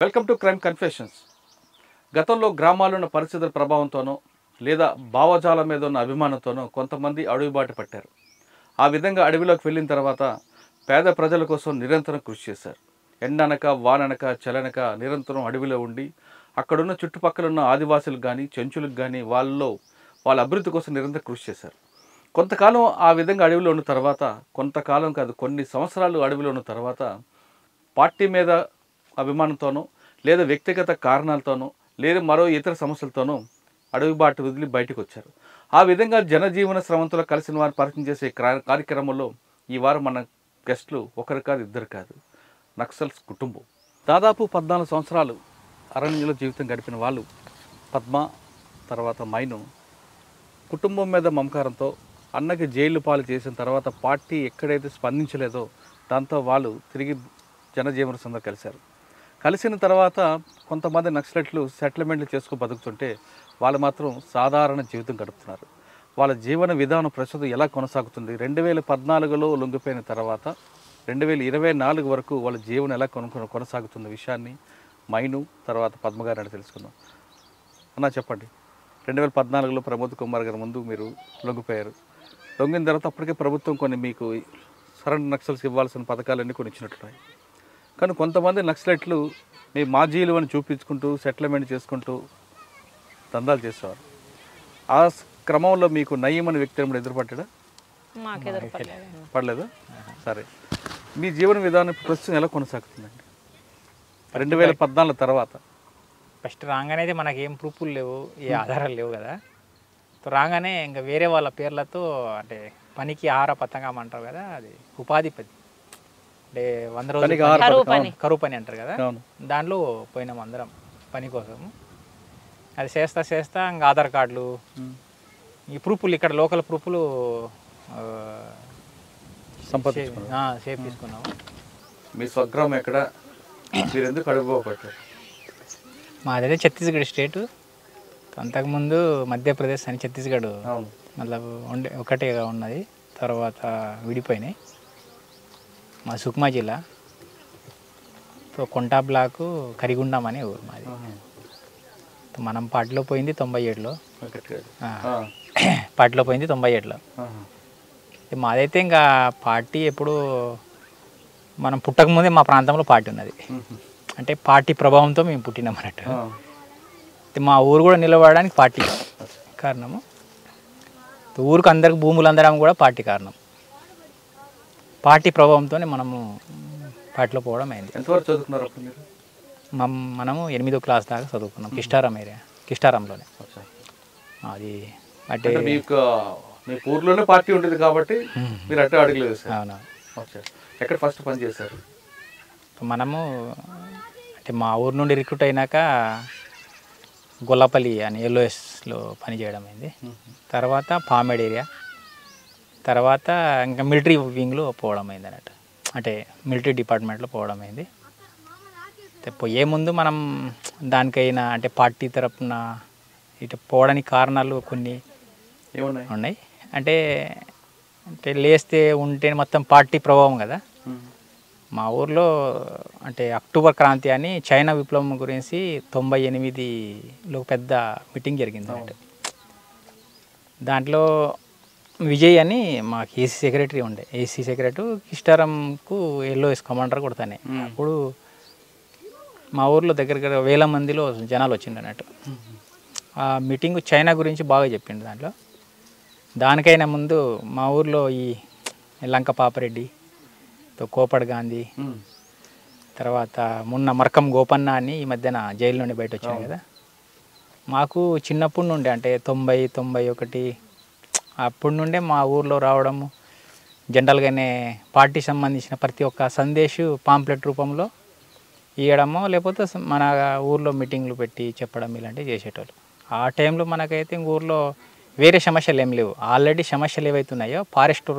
Welcome to crime confessions. గతంలో గ్రామాల్లో ఉన్న పరిస్థితుల ప్రభావంతోనో లేదా భావజాలం మీద ఉన్న అభిమానంతోనో కొంతమంది అడవి బాట పట్టారు. ఆ విధంగా అడవిలోకి వెళ్ళిన తర్వాత పేద ప్రజల కోసం నిరంతరం కృషి చేశారు. ఎండనక వాననక చలనక నిరంతరం అడవిలో ఉండి అక్కడున్న చుట్టుపక్కల ఉన్న ఆదివాసులకు కానీ చెంచులకు కానీ వాళ్ళ అభివృద్ధి కోసం నిరంతరం కృషి చేశారు. కొంతకాలం ఆ విధంగా అడవిలో ఉన్న తర్వాత, కొంతకాలం కాదు కొన్ని సంవత్సరాలు అడవిలో ఉన్న తర్వాత పార్టీ మీద అభిమానంతోనో లేదా వ్యక్తిగత కారణాలతోనో లేదా మరో ఇతర సమస్యలతోనో అడవి బాట వదిలి బయటకు వచ్చారు. ఆ విధంగా జనజీవన స్రవంతులు కలిసిన వారిని పరిచయం చేసే కార్యక్రమంలో ఈ వారం మన గెస్టులు ఒకరు కాదు ఇద్దరు కాదు, నక్సల్స్ కుటుంబం. దాదాపు 14 సంవత్సరాలు అరణ్యంలో జీవితం గడిపిన వాళ్ళు పద్మ, తర్వాత మైను కుటుంబం మీద మమకారంతో అన్నకి జైలు పాలు చేసిన తర్వాత పార్టీ ఎక్కడైతే స్పందించలేదో దాంతో వాళ్ళు తిరిగి జనజీవన సంస్థ కలిసిన తర్వాత కొంతమంది నక్సలైట్లు సెటిల్మెంట్లు చేసుకుని బతుకుతుంటే వాళ్ళు మాత్రం సాధారణ జీవితం గడుపుతున్నారు. వాళ్ళ జీవన విధానం ప్రస్తుతం ఎలా కొనసాగుతుంది, 2014లో లొంగిపోయిన తర్వాత 2024 వరకు వాళ్ళ జీవనం ఎలా కొనసాగుతున్న విషయాన్ని మైను తర్వాత పద్మగారు అని తెలుసుకుందాం. అన్నా చెప్పండి, 2014లో ప్రమోద్ కుమార్ గారి ముందు మీరు లొంగిపోయారు. లొంగిన తర్వాత అప్పటికే ప్రభుత్వం కొన్ని మీకు సరెండర్ నక్సల్స్ ఇవ్వాల్సిన పథకాలన్నీ కొన్ని ఇచ్చినట్టున్నాయి. కానీ కొంతమంది నక్సలైట్లు మీ మాజీలు అని చూపించుకుంటూ సెటిల్మెంట్ చేసుకుంటూ దందాలు చేసేవారు. ఆ క్రమంలో మీకు నయీం అనే వ్యక్తి ఎదురుపడ్డా? పడలేదు. సరే, మీ జీవన విధానం ప్రస్తుతం ఎలా కొనసాగుతుందండి 2014 తర్వాత? ఫస్ట్ రాగానే అయితే మనకి ఏం ప్రూఫ్లు లేవు, ఏ ఆధారాలు లేవు కదా. రాగానే ఇంకా వేరే వాళ్ళ పేర్లతో అంటే పనికి ఆహార పథకం అంటారు కదా, అది ఉపాధి పని అంటే 100 రోజులు కరువు పని అంటారు కదా, దాంట్లో పోయినాం అందరం పని కోసం. అది చేస్తా ఇంకా ఆధార్ కార్డులు ఈ ప్రూఫ్లు ఇక్కడ లోకల్ ప్రూఫ్లు సేఫ్ తీసుకున్నాము. మీ స్వగ్రామం ఎక్కడ, మీరు ఎందుకు అడుగుపోబట్టారు? మాదైతే ఛత్తీస్గఢ్ స్టేటు, అంతకుముందు మధ్యప్రదేశ్ అని ఛత్తీస్గఢ్ మళ్ళీ ఒకటే ఉన్నది, తర్వాత విడిపోయినాయి. మా సుక్మా జిల్లా కొంటా బ్లాకు కరిగుండం అనే ఊరు మాది. మనం పార్టీలో పోయింది 97లో, పార్టీలో పోయింది 97లో. మాదైతే ఇంకా పార్టీ ఎప్పుడు మనం పుట్టకముందే మా ప్రాంతంలో పార్టీ ఉన్నది, అంటే పార్టీ ప్రభావంతో మేము పుట్టినాం అన్నట్టు. మా ఊరు కూడా నిలబడడానికి పార్టీ కారణము, ఊరికి అందరికి భూములు అందడం కూడా పార్టీ కారణం. పార్టీ ప్రభావంతో మనము పార్టీలో పోవడం అయింది. ఎంతవరకు చదువుకున్నారు అప్పుడు మీరు? మనము 8వ క్లాస్ దాకా చదువుకున్నాం కిష్టారంలోనే. అది అంటే మీ ఊర్లోనే పార్టీ ఉంటుంది కాబట్టి మీరు అట్టే అడుగులు వేశారు. అవునా. ఎక్కడ ఫస్ట్ పని చేశారు? మనము అంటే మా ఊరు నుండి రిక్రూట్ అయినాక గొల్లపల్లి అని ఎల్ఓఎస్లో పనిచేయడం అయింది. తర్వాత పామేడ్ ఏరియా, తర్వాత ఇంకా మిలిటరీ వింగ్లో పోవడం అయింది అన్నట్టు, అంటే మిలిటరీ డిపార్ట్మెంట్లో పోవడం అయింది. పోయే ముందు మనం దానికైనా అంటే పార్టీ తరపున ఇటు పోవడానికి కారణాలు కొన్ని ఉన్నాయి. అంటే లేస్తే ఉంటే మొత్తం పార్టీ ప్రభావం కదా. మా ఊర్లో అంటే అక్టోబర్ క్రాంతి అని చైనా విప్లవం గురించి 98లో పెద్ద మీటింగ్ జరిగింది అన్నట్టు. దాంట్లో విజయ్ అని మాకు ఏసీ సెక్రటరీ ఉండే, ఏసీ సెక్రటరీ కిష్టారంకు ఎల్ఓఎస్ కమాండర్ కొడతానే. అప్పుడు మా ఊర్లో దగ్గర వేల మందిలో జనాలు వచ్చిండు అన్నట్టు. ఆ మీటింగ్ చైనా గురించి బాగా చెప్పిండు. దానికైనా ముందు మా ఊర్లో ఈ లంక పాపరెడ్డి, కోపడ్ గాంధీ, తర్వాత మొన్న మర్కం గోపన్న అని ఈ మధ్యన జైలు నుండి బయట వచ్చాను కదా. మాకు చిన్నప్పటి నుండి అంటే 90, 91 అప్పటి నుండే మా ఊర్లో రావడము, జనరల్గానే పార్టీ సంబంధించిన ప్రతి ఒక్క సందేశం పాంప్లెట్ రూపంలో ఇవ్వడము, లేకపోతే మన ఊర్లో మీటింగ్లు పెట్టి చెప్పడం ఇలాంటివి చేసేటోళ్ళు. ఆ టైంలో మనకైతే ఊర్లో వేరే సమస్యలు ఏం లేవు. ఆల్రెడీ సమస్యలు ఏవైతున్నాయో ఫారెస్ట్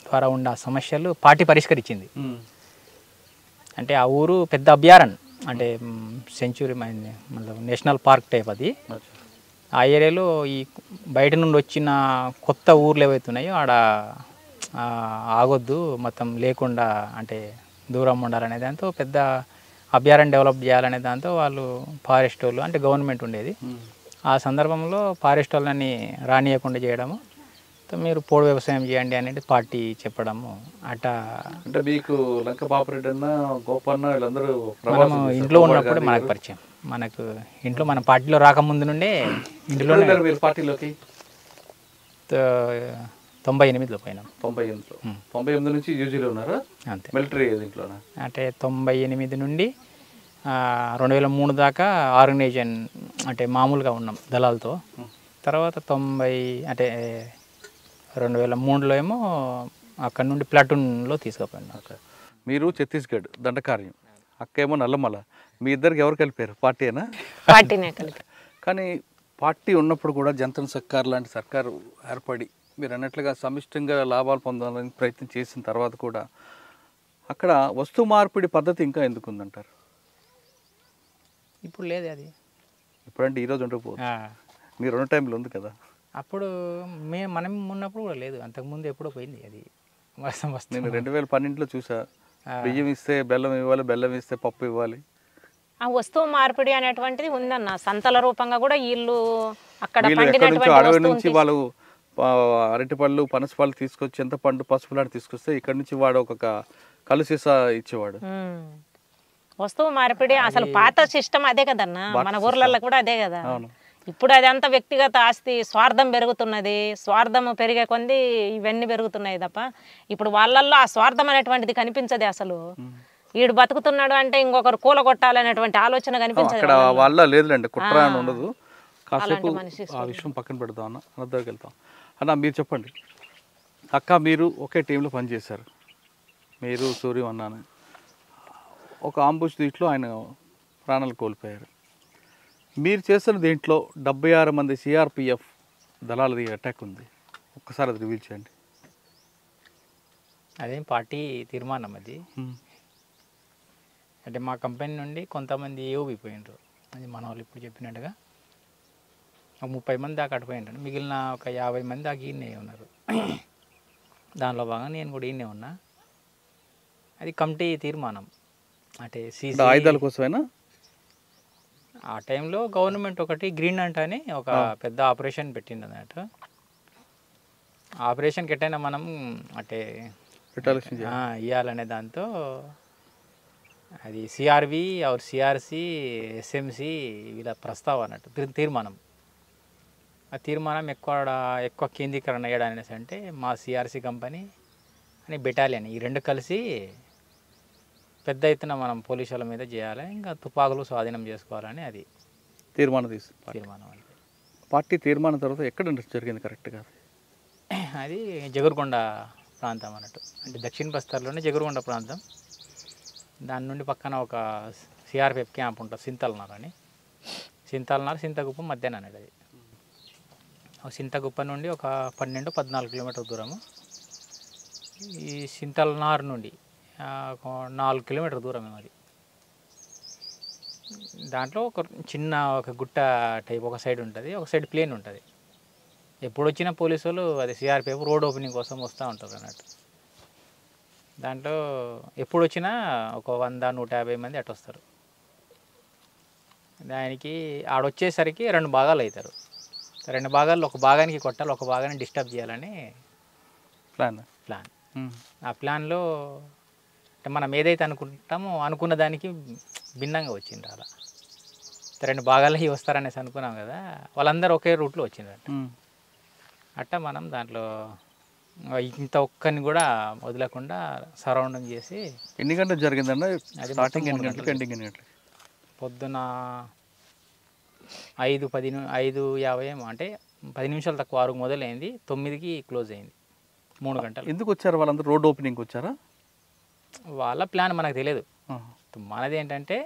ద్వారా ఉన్న సమస్యలు పార్టీ పరిష్కరించింది. అంటే ఆ ఊరు పెద్ద అభయారణ్యం, అంటే సెంచురీ నేషనల్ పార్క్ టైప్ అది. ఆ ఏరియాలో ఈ బయట నుండి వచ్చిన కొత్త ఊర్లు ఏవైతున్నాయో ఆడ ఆగొద్దు, మొత్తం లేకుండా అంటే దూరం ఉండాలనే దాంతో పెద్ద అభయారణ్యం డెవలప్ చేయాలనే దాంతో వాళ్ళు ఫారెస్ట్ వాళ్ళు అంటే గవర్నమెంట్ ఉండేది. ఆ సందర్భంలో ఫారెస్ట్ వాళ్ళని రానియకుండా చేయడము, మీరు పోడు వ్యవసాయం చేయండి అనేది పార్టీ చెప్పడము. అట్టా అంటే మీకు లంక బాపరెడ్డి అన్న గోపన్న వీళ్ళందరూ మనము ఇంట్లో ఉన్నప్పుడు మనకు పరిచయం. మనకు ఇంట్లో మన పార్టీలో రాకముందు నుండే ఇంట్లో మీరు పార్టీలోకి 98లో పోయినాం. 98 నుంచి యూజీలో ఉన్నారా? అంతే. మిలిటరీ దీంట్లోనా? అంటే 98 నుండి 2003 దాకా ఆర్గనైజేషన్ అంటే మామూలుగా ఉన్నాం దళాలతో. తర్వాత 2003లో ఏమో అక్కడ నుండి ప్లాటూన్లో తీసుకుపోయినాం. మీరు ఛత్తీస్గఢ్ దండకార్యం, అక్కేమో నల్లమల, మీ ఇద్దరికి ఎవరు కలిపారు? పార్టీనా? పార్టీనే కలిపి. కానీ పార్టీ ఉన్నప్పుడు కూడా జంతన్ సర్కార్ లాంటి సర్కారు ఏర్పడి మీరు అన్నట్లుగా సమిష్టంగా లాభాలు పొందాలని ప్రయత్నం చేసిన తర్వాత కూడా అక్కడ వస్తు మార్పిడి పద్ధతి ఇంకా ఎందుకు ఉందంటారు? ఇప్పుడు లేదు అది. ఇప్పుడంటే ఈరోజు ఉండకపోదు, మీరు ఉన్న టైంలో ఉంది కదా. అప్పుడు మనం ఉన్నప్పుడు కూడా లేదు, అంతకుముందు ఎప్పుడో పోయింది అది. నేను 2012లో చూసా, బియ్యం ఇస్తే బెల్లం ఇవ్వాలి, బెల్లం ఇస్తే పప్పు ఇవ్వాలి. ఆ వస్తువు మార్పిడి అనేటువంటిది ఉందన్న. సంతల రూపంగా కూడా వీళ్ళు అక్కడ అడవి నుంచి వాళ్ళు అరటిపళ్ళు పనసపళ్ళు తీసుకొచ్చి చింతపండు పసుపులాంటి తీసుకొస్తే ఇక్కడ నుంచి వాడు ఒక కలు సీసా ఇచ్చేవాడు. వస్తువు మార్పిడి అసలు పాత సిస్టమ్ అదే కదన్నా, మన ఊర్లలో కూడా అదే కదా. ఇప్పుడు అదంతా వ్యక్తిగత ఆస్తి, స్వార్థం పెరుగుతున్నది. స్వార్థం పెరిగే కొంది ఇవన్నీ పెరుగుతున్నాయి తప్ప ఇప్పుడు వాళ్ళల్లో ఆ స్వార్థం అనేటువంటిది కనిపించదు అసలు. వీడు బతుకుతున్నాడు అంటే ఇంకొకరు కూలగొట్టాలనేటువంటి ఆలోచన కనిపించదు. అక్కడ వాళ్ళ లేదులేండి, కుట్ర అని ఉండదు. కాసేపు ఆ విషయం పక్కన పెడదాం అన్న, దగ్గరికి వెళ్తాం అన్న. మీరు చెప్పండి అక్క, మీరు ఒకే టీంలో పనిచేశారు, మీరు సూర్యం అన్నాను. ఒక ఆంబుష్ దీంట్లో ఆయన ప్రాణాలు కోల్పోయారు. మీరు చేస్తున్న దీంట్లో 76 మంది సిఆర్పిఎఫ్ దళాలది అటాక్ ఉంది, ఒక్కసారి అది రివీల్ చేయండి. అదేం పార్టీ తీర్మానం అది. అంటే మా కంపెనీ నుండి కొంతమంది ఏఓబి పోయినరు, అది మన వాళ్ళు ఇప్పుడు చెప్పినట్టుగా ఒక 30 మంది దాకా అటుపోయినారు. మిగిలిన ఒక 50 మంది దాకా ఈయనే ఉన్నారు. దానిలో భాగంగా నేను కూడా ఈయనే ఉన్నా. అది కమిటీ తీర్మానం. అంటే ఆయుధాల కోసమైనా ఆ టైంలో గవర్నమెంట్ ఒకటి గ్రీన్ అంట్ అని ఒక పెద్ద ఆపరేషన్ పెట్టింది అన్నట్టు. ఆపరేషన్కి ఎట్టయినా మనం అంటే ఇవ్వాలనే దాంతో అది సిఆర్వి ఆర్ సిఆర్సి ఎస్ఎంసి వీళ్ళ ప్రస్తావన అన్నట్టు తీర్మానం. ఆ తీర్మానం ఎక్కువ కేంద్రీకరణ అయ్యడానికి అంటే మా సిఆర్సి కంపెనీ అని బెటాలియన్ ఈ రెండు కలిసి పెద్ద ఎత్తున మనం పోలీసుల మీద చేయాలి, ఇంకా తుపాకులు స్వాధీనం చేసుకోవాలని అది తీర్మానం అంటే పార్టీ తీర్మానం తర్వాత ఎక్కడ జరిగింది కరెక్ట్గా? అది జగురుకొండ ప్రాంతం అన్నట్టు, అంటే దక్షిణ బస్తర్లోనే జగురుకొండ ప్రాంతం. దాని నుండి పక్కన ఒక సిఆర్పిఎఫ్ క్యాంప్ ఉంటుంది, సింతల్నార్ అని. సింతగుప్ప మధ్యాహ్నం అనేది అది. సింతగుప్ప నుండి ఒక 12-14 కిలోమీటర్ దూరము. ఈ సింతల్నార్ నుండి 4 కిలోమీటర్ దూరం అది. దాంట్లో ఒక గుట్ట టైప్ ఒక సైడ్ ఉంటుంది, ఒక సైడ్ ప్లేన్ ఉంటుంది. ఎప్పుడు వచ్చిన పోలీసు వాళ్ళు అది సిఆర్పిఎఫ్ రోడ్ ఓపెనింగ్ కోసం వస్తూ ఉంటారు అన్నట్టు. దాంట్లో ఎప్పుడు వచ్చినా ఒక 100-150 మంది అటు వస్తారు. దానికి ఆడొచ్చేసరికి 2 భాగాలు అవుతారు. 2 భాగాల్లో ఒక భాగానికి కొట్టాలి, ఒక భాగాన్ని డిస్టర్బ్ చేయాలని ప్లాన్. ఆ ప్లాన్లో అంటే మనం ఏదైతే అనుకుంటామో అనుకున్న దానికి భిన్నంగా వచ్చిండ్రు. అలా 2 భాగాలకి వస్తారనేసి అనుకున్నాం కదా, వాళ్ళందరూ ఒకే రూట్లో వచ్చిండ్రు. అట్టా మనం దాంట్లో ఇంత ఒక్కరిని కూడా వదలకుండా సరౌండింగ్ చేసి. ఎన్ని గంటలు జరిగిందన్న? స్టార్టింగ్ ఎన్ని గంటలకు, ఎండింగ్ ఎన్ని గంటలకు? పొద్దున 5:50 ఏమో, అంటే 10 నిమిషాలు తక్కువ 6కు మొదలైంది, 9కి క్లోజ్ అయింది. 3 గంటలు. ఎందుకు వచ్చారు వాళ్ళందరూ? రోడ్ ఓపెనింగ్కి వచ్చారా? వాళ్ళ ప్లాన్ మనకు తెలియదు. మనది ఏంటంటే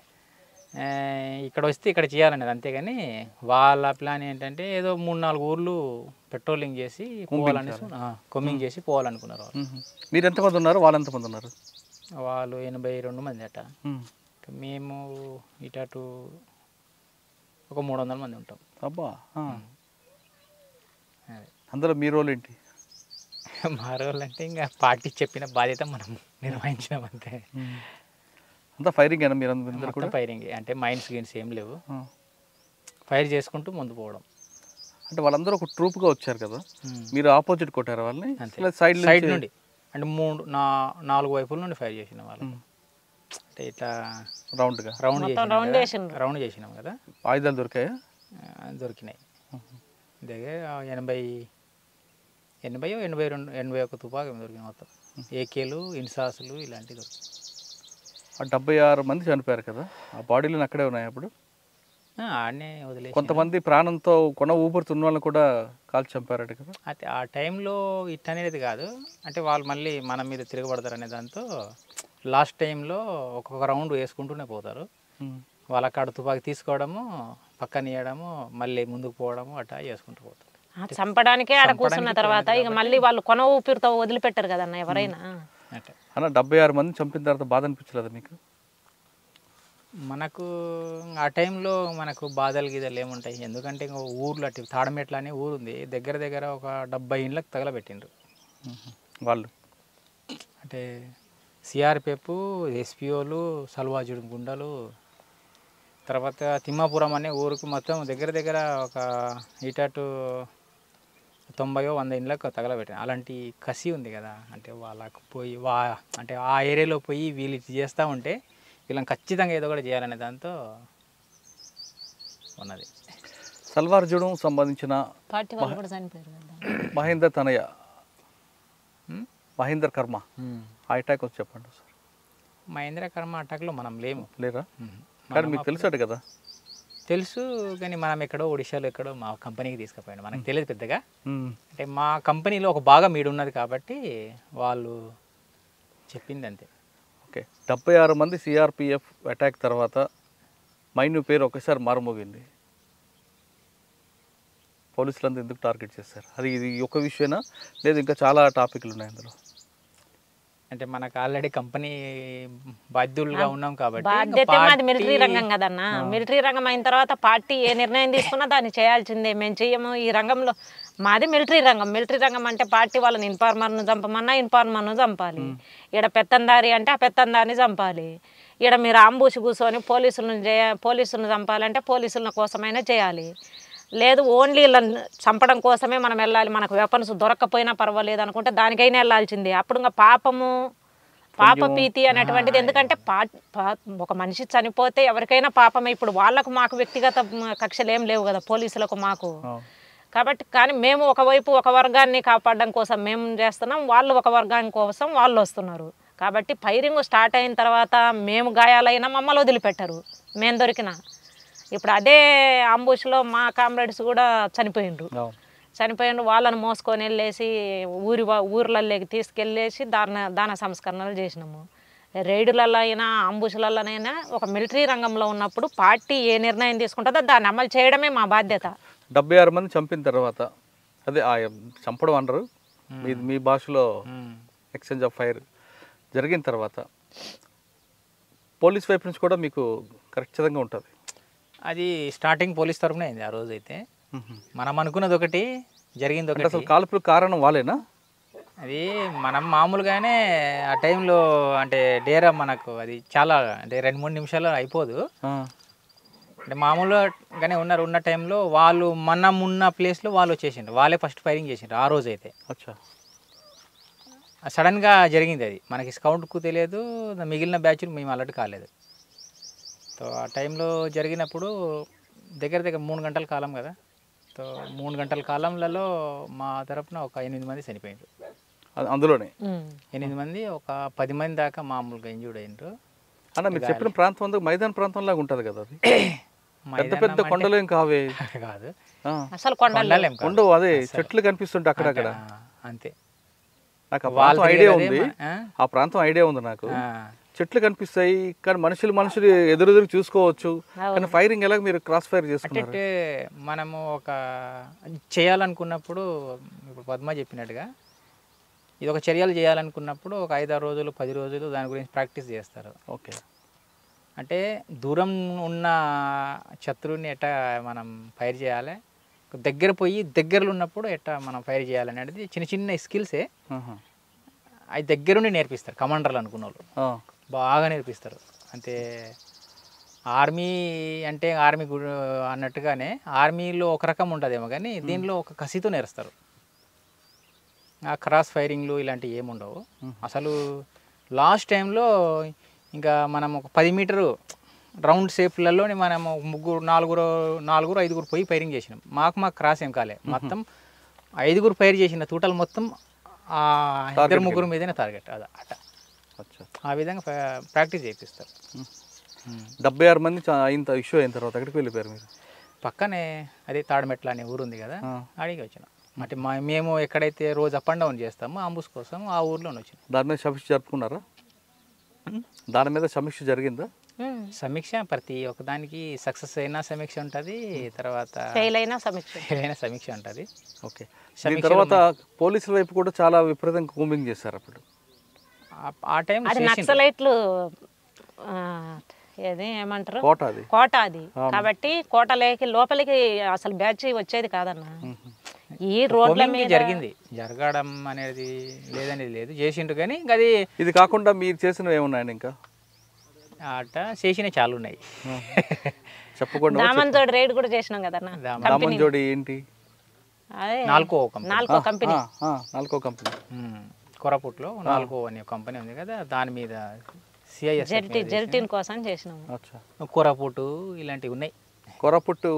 ఇక్కడ వస్తే ఇక్కడ చేయాలనేది, అంతేగాని వాళ్ళ ప్లాన్ ఏంటంటే ఏదో 3-4 ఊర్లు పెట్రోలింగ్ చేసి పోవాలనేసి కొమ్మింగ్ చేసి పోవాలనుకున్నారు వాళ్ళు. మీరు ఎంతమంది ఉన్నారు, వాళ్ళు ఎంతమంది ఉన్నారు? వాళ్ళు 82 మంది అట. మేము ఇటు ఒక 300 మంది ఉంటాం. అబ్బా. అందులో మీ రోల్ ఏంటి? మా రోల్ అంటే ఇంకా పార్టీ చెప్పిన బాధ్యత మనం నిర్వహించినాం అంతే. అంతా ఫైరింగ్ అయినా మీరు అందరు కూడా? ఫైరింగ్ అంటే మైన్స్ గిన్స్ ఏం లేవు, ఫైర్ చేసుకుంటూ ముందు పోవడం. అంటే వాళ్ళందరూ ఒక ట్రూప్గా వచ్చారు కదా, మీరు ఆపోజిట్ కొట్టారు వాళ్ళని? సైడ్ నుండి అంటే 4 వైపుల నుండి ఫైర్ చేసిన వాళ్ళు. అంటే ఇట్లా రౌండ్గా రౌండ్ చేసినాం కదా. ఆయుధాలు దొరికాయా? దొరికినాయి. దగ్గర 81 తుపాకీ దొరికినాయి మొత్తం. ఏకేలు, ఇన్సాసులు ఇలాంటివి దొరికినాయి. 76 మంది చనిపోయారు కదా, ఆ బాడీలు అక్కడే ఉన్నాయి అప్పుడు? ఆడనే వదిలేసి. కొంతమంది ప్రాణంతో కొన ఊపిరితున్న వాళ్ళని కూడా కాల్చి చంపారట కదా. అయితే ఆ టైంలో ఇట్టనేది కాదు, అంటే వాళ్ళు మళ్ళీ మన మీద తిరగబడతారు అనే దాంతో లాస్ట్ టైంలో ఒక్కొక్క రౌండ్ వేసుకుంటూనే పోతారు. వాళ్ళ కాడ తుపాకీ తీసుకోవడము, పక్కన ఇవ్వడము, మళ్ళీ ముందుకు పోవడము అట్లా చేసుకుంటూ పోతారు. చంపడానికే ఆడ కూర్చున్న తర్వాత ఇక మళ్ళీ వాళ్ళు కొన ఊపిరితో వదిలిపెట్టారు కదన్న ఎవరైనా. అన్న 76 మంది చంపిన తర్వాత బాధ అనిపించలేదా మీకు? మనకు ఆ టైంలో మనకు బాధలు గీదలు ఏముంటాయి, ఎందుకంటే ఇంకా ఊర్లో అటు తాడమెట్ల అనే ఊరు ఉంది, దగ్గర ఒక 70 ఇండ్లకు తగలబెట్టిండ్రు వాళ్ళు. అంటే సిఆర్పిఎఫ్, ఎస్పీఓలు, సల్వాజుడు గుండలు, తర్వాత తిమ్మాపురం అనే ఊరికి మొత్తం దగ్గర ఒక 90-100 ఇండ్లకు తగలబెట్టాను. అలాంటి కసి ఉంది కదా, అంటే వాళ్ళకు పోయి అంటే ఆ ఏరియాలో పోయి వీళ్ళు చేస్తూ ఉంటే వీళ్ళని ఖచ్చితంగా ఏదో కూడా చేయాలనే దాంతో ఉన్నది. సల్వార్జుడం సంబంధించిన మహేందర్ తనయ్య, మహేందర్ కర్మ ఆ అటాక్ వచ్చి చెప్పండి సార్. మహేంద్ర కర్మ అటాక్లో మనం లేరా? కానీ మీకు తెలుసాడు కదా? తెలుసు, కానీ మనం ఎక్కడో ఒడిశాలో ఎక్కడో మా కంపెనీకి తీసుకుపోయాడు, మనకు తెలియదు పెద్దగా. అంటే మా కంపెనీలో ఒక భాగం ఈడు ఉన్నది కాబట్టి వాళ్ళు చెప్పింది అంతే. ఓకే, 76 మంది సిఆర్పిఎఫ్ అటాక్ తర్వాత మైను పేరు ఒకసారి మారుమోగింది. పోలీసులంతా ఎందుకు టార్గెట్ చేస్తారు? ఇది ఒక విషయమేనా లేదు ఇంకా చాలా టాపిక్లు ఉన్నాయి అందులో? అంటే మనకు ఆల్రెడీ కంపెనీ బాధ్యులుగా ఉన్నాం కాబట్టి. బాధ్యత మాది మిలిటరీ రంగం కదన్నా. మిలిటరీ రంగం అయిన తర్వాత పార్టీ ఏ నిర్ణయం తీసుకున్నా దాన్ని చేయాల్సిందే. మేము చెయ్యము ఈ రంగంలో. మాది మిలిటరీ రంగం. మిలిటరీ రంగం అంటే పార్టీ వాళ్ళని ఇన్ఫార్మర్ను చంపమన్నా ఇన్ఫార్మర్ను చంపాలి. ఈడ పెత్తందారి అంటే ఆ పెత్తందారిని చంపాలి. ఈడ మీరు ఆంబూసి కూర్చొని పోలీసులను చంపాలంటే పోలీసుల కోసమైనా చేయాలి. లేదు ఓన్లీ చంపడం కోసమే మనం వెళ్ళాలి, మనకు వెపన్స్ దొరక్కపోయినా పర్వాలేదు అనుకుంటే దానికైనా వెళ్ళాల్సిందే. అప్పుడు ఇంకా పాపభీతి అనేటువంటిది. ఎందుకంటే ఒక మనిషి చనిపోతే ఎవరికైనా పాపమే. ఇప్పుడు వాళ్ళకు మాకు వ్యక్తిగత కక్షలు ఏం లేవు కదా పోలీసులకు మాకు. కాబట్టి కానీ మేము ఒకవైపు ఒక వర్గాన్ని కాపాడడం కోసం మేము చేస్తున్నాం, వాళ్ళు ఒక వర్గాని కోసం వాళ్ళు వస్తున్నారు. కాబట్టి ఫైరింగ్ స్టార్ట్ అయిన తర్వాత మేము గాయాలైనా మమ్మల్ని వదిలిపెట్టరు మేము దొరికినా. ఇప్పుడు అదే అంబుష్లో మా కామ్రేడ్స్ కూడా చనిపోయిండ్రు. వాళ్ళని మోసుకొని వెళ్ళేసి ఊర్లలోకి తీసుకెళ్ళేసి దాన సంస్కరణలు చేసినాము. రైడులలో అయినా అంబుష్లలోనైనా ఒక మిలిటరీ రంగంలో ఉన్నప్పుడు పార్టీ ఏ నిర్ణయం తీసుకుంటుందో దాన్ని అమలు చేయడమే మా బాధ్యత. 76 మంది చంపిన తర్వాత అదే చంపడం అంటారు మీ భాషలో, ఎక్స్చేంజ్ ఆఫ్ ఫైర్ జరిగిన తర్వాత పోలీస్ వైపు నుంచి కూడా మీకు ఖచ్చితంగా ఉంటుంది. అది స్టార్టింగ్ పోలీస్ తరఫున అయింది ఆ రోజు. అయితే మనం అనుకున్నది ఒకటి, జరిగింది ఒకటి. అసలు కాల్పులకు కారణం వాళ్ళేనా? అది మనం మామూలుగానే ఆ టైంలో అంటే డేరా మనకు అది చాలా అంటే 2-3 నిమిషాలు అయిపోదు. అంటే మామూలుగానే ఉన్న టైంలో వాళ్ళు మనం ఉన్న ప్లేస్లో వాళ్ళు వచ్చేసిండ్రు. వాళ్ళే ఫస్ట్ ఫైరింగ్ చేసిండ్రు ఆ రోజు. అయితే సడన్గా జరిగింది అది. మనకి స్కౌట్కు తెలియదు, మిగిలిన బ్యాచ్లు మేము అలర్ట్ కాలేదు. సో ఆ టైంలో జరిగినప్పుడు దగ్గర 3 గంటల కాలం కదా. సో 3 గంటల కాలంలో మా తరపున ఒక 8 మంది చనిపోయిండ్రు. అందులోనే 8 మంది, ఒక 10 మంది దాకా మామూలుగా ఇంజూర్డ్ అయినరు. అన్న మీరు చెప్పిన ప్రాంతం అంతా మైదాన ప్రాంతం లాగా ఉంటుంది కదా, అది పెద్ద పెద్ద కొండలు ఏం కావే కాదు, అసలు కొండలు అదే చెట్లు కనిపిస్తుంటే అక్కడక్కడ. అంతే, నాకు ఆ ప్రాంతం ఐడియా ఉంది. నాకు చెట్లు కనిపిస్తాయి కానీ మనుషులు ఎదురు చూసుకోవచ్చు. కానీ ఫైరింగ్ ఎలా మీరు క్రాస్ ఫైర్ చేసుకున్నారు? అంటే మనము ఒక చేయాలనుకున్నప్పుడు ఇప్పుడు పద్మ చెప్పినట్టుగా ఇది ఒక చర్యలు చేయాలనుకున్నప్పుడు ఒక 5-6 రోజులు 10 రోజులు దాని గురించి ప్రాక్టీస్ చేస్తారు. ఓకే, అంటే దూరం ఉన్న శత్రువుని ఎట్టా మనం ఫైర్ చేయాలి, దగ్గరలో ఉన్నప్పుడు ఎట్టా మనం ఫైర్ చేయాలి అనేది చిన్న స్కిల్సే. అవి దగ్గరుండి నేర్పిస్తారు కమాండర్లు అనుకున్న వాళ్ళు, బాగా నేర్పిస్తారు. అంటే ఆర్మీ అంటే ఆర్మీ అన్నట్టుగానే ఆర్మీలో ఒక రకం ఉంటుందేమో కానీ దీనిలో ఒక కసితో నేర్స్తారు. ఆ క్రాస్ ఫైరింగ్లు ఇలాంటివి ఏముండవు అసలు. లాస్ట్ టైంలో ఇంకా మనం ఒక 10 మీటరు రౌండ్ షేప్లలోనే మనం నాలుగురు ఐదుగురు పోయి ఫైరింగ్ చేసినాం. మాకు క్రాస్ ఏం కాలే, మొత్తం 5గురు ఫైర్ చేసిన టోటల్ మొత్తం ఆ 2-3 మీదనే టార్గెట్ అట. ఆ విధంగా ప్రాక్టీస్ చేపిస్తారు. 76 మంది ఇంత ఇష్యూ అయిన తర్వాత ఎక్కడికి వెళ్ళిపోయారు మీరు? పక్కనే అదే తాడమెట్ల అనే ఊరు ఉంది కదా, అడిగి వచ్చినాం. అంటే మేము ఎక్కడైతే రోజు అప్ అండ్ డౌన్ చేస్తామో అంబుస్ కోసం ఆ ఊర్లోనే వచ్చినాం. దాని మీద సమీక్ష జరుపుకున్నారా? దాని మీద సమీక్ష జరిగిందా? సమీక్ష ప్రతి ఒక్కదానికి సక్సెస్ అయినా సమీక్ష ఉంటుంది, తర్వాత ఫెయిల్ అయినా సమీక్ష ఉంటుంది. ఓకే. దీని తర్వాత పోలీసుల వైపు కూడా చాలా విపరీతంగా కూంబింగ్ చేశారు అప్పుడు. ఆ టైం అది నక్సలైట్లు ఏమంటారు కోట అది కాబట్టి కోటలోకి లోపలికి అసలు బ్యాచ్ వచ్చేది కాదన్న. ఈ రోడ్ల మీద జరగడం అనేది లేదనేది లేదు, చేసిండ్రు కానీ అది. ఇది కాకుండా మీరు చేసినవి ఏమున్నాయండి ఇంకా? అట చేసినవి చాలా ఉన్నాయి. చెప్పకుండా దామన్జోడి రైడ్ కూడా చేసినాం కదన్న. దామన్జోడి ఏంటి? నాల్కో కంపెనీ కొరపుట్లో నాల్కో అనే కంపెనీ ఉంది కదా, దాని మీద జెల్టిన్ కోసం చేసినాం. కొరపుట్టు ఇలాంటివి ఉన్నాయి. కొరపుట్టు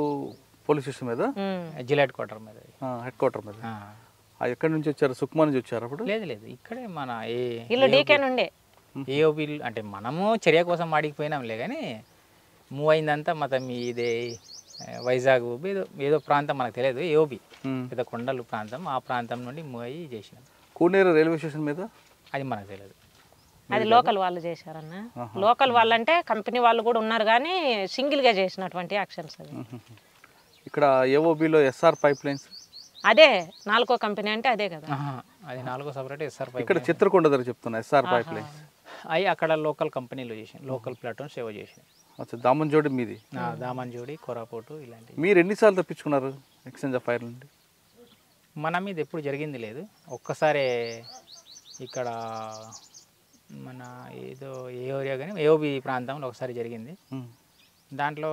పోలీస్ స్టేషన్ మీద, జిల్లా హెడ్ క్వార్టర్ మీద. ఎక్కడి నుంచి వచ్చారు? సుక్మా నుంచి వచ్చారు అప్పుడు? లేదు ఇక్కడే మన డీకే నుండే ఏఓబి. అంటే మనము చర్య కోసం ఆడికిపోయినాంలే కానీ మూవ్ అయిందంతా మొత్తం ఇదే వైజాగ్ ఏదో ప్రాంతం మనకు తెలియదు, ఏఓబి పెద్ద కొండలు ప్రాంతం, ఆ ప్రాంతం నుండి మూవ్ అయ్యి చేసినాం. కూనేరు రైల్వే స్టేషన్ మీద అది మనకు తెలియదు, అది లోకల్ వాళ్ళు చేశారన్న. లోకల్ వాళ్ళు అంటే కంపెనీ వాళ్ళు కూడా ఉన్నారు కానీ సింగిల్గా చేసినటువంటి యాక్షన్స్. అది ఇక్కడ ఏఓబిలో ఎస్ఆర్ పైప్ లైన్స్, అదే నాలుగో కంపెనీ అంటే అదే కదా. అది నాలుగో సపరేట్ ఎస్ఆర్ పైప్. ఇక్కడ చిత్రకొండ దగ్గర చెప్తున్నా ఎస్ఆర్ పైప్ లైన్స్ అవి అక్కడ లోకల్ కంపెనీలో చేసాను, లోకల్ ప్లాట్ఫామ్ సేవ చేసాను. దామన్జోడి మీది? దామన్జోడి కొరాపోటు ఇలాంటివి. మీరు ఎన్నిసార్లు తప్పించుకున్నారు ఎక్స్చేంజ్ ఆఫ్ ఫైర్ నుండి? మన మీద ఎప్పుడు జరిగింది లేదు, ఒక్కసారి ఇక్కడ మన ఏదో ఏ ఏరియా కానీ ఏఓబి ప్రాంతంలో ఒకసారి జరిగింది. దాంట్లో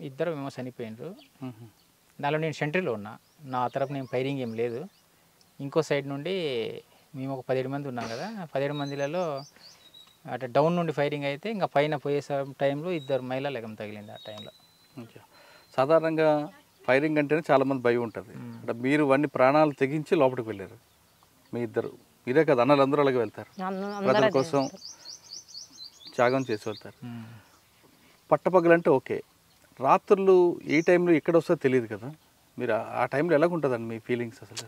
ఇద్దరు మేము చనిపోయినారు. దానిలో నేను సెంట్రీలో ఉన్నా, నా తరపు నేను ఫైరింగ్ ఏం లేదు. ఇంకో సైడ్ నుండి మేము ఒక 17 మంది ఉన్నాం కదా, 17 మందిలలో అటు డౌన్ నుండి ఫైరింగ్ అయితే ఇంకా పైన పోయే టైంలో 2 మహిళలు ఎగం తగిలింది ఆ టైంలో. సాధారణంగా ఫైరింగ్ అంటేనే చాలామంది భయం ఉంటుంది. అంటే మీరు అన్ని ప్రాణాలు తెగించి లోపలికి వెళ్ళారు మీ ఇద్దరు. మీరే కదా అన్నలు అందరూ అలాగే వెళ్తారు, ప్రజల కోసం త్యాగం చేసి వెళ్తారు. పట్టపగలంటే ఓకే, రాత్రులు ఏ టైంలో ఎక్కడ వస్తుందో తెలియదు కదా, మీరు ఆ టైంలో ఎలాగుంటుందండి మీ ఫీలింగ్స్? అసలు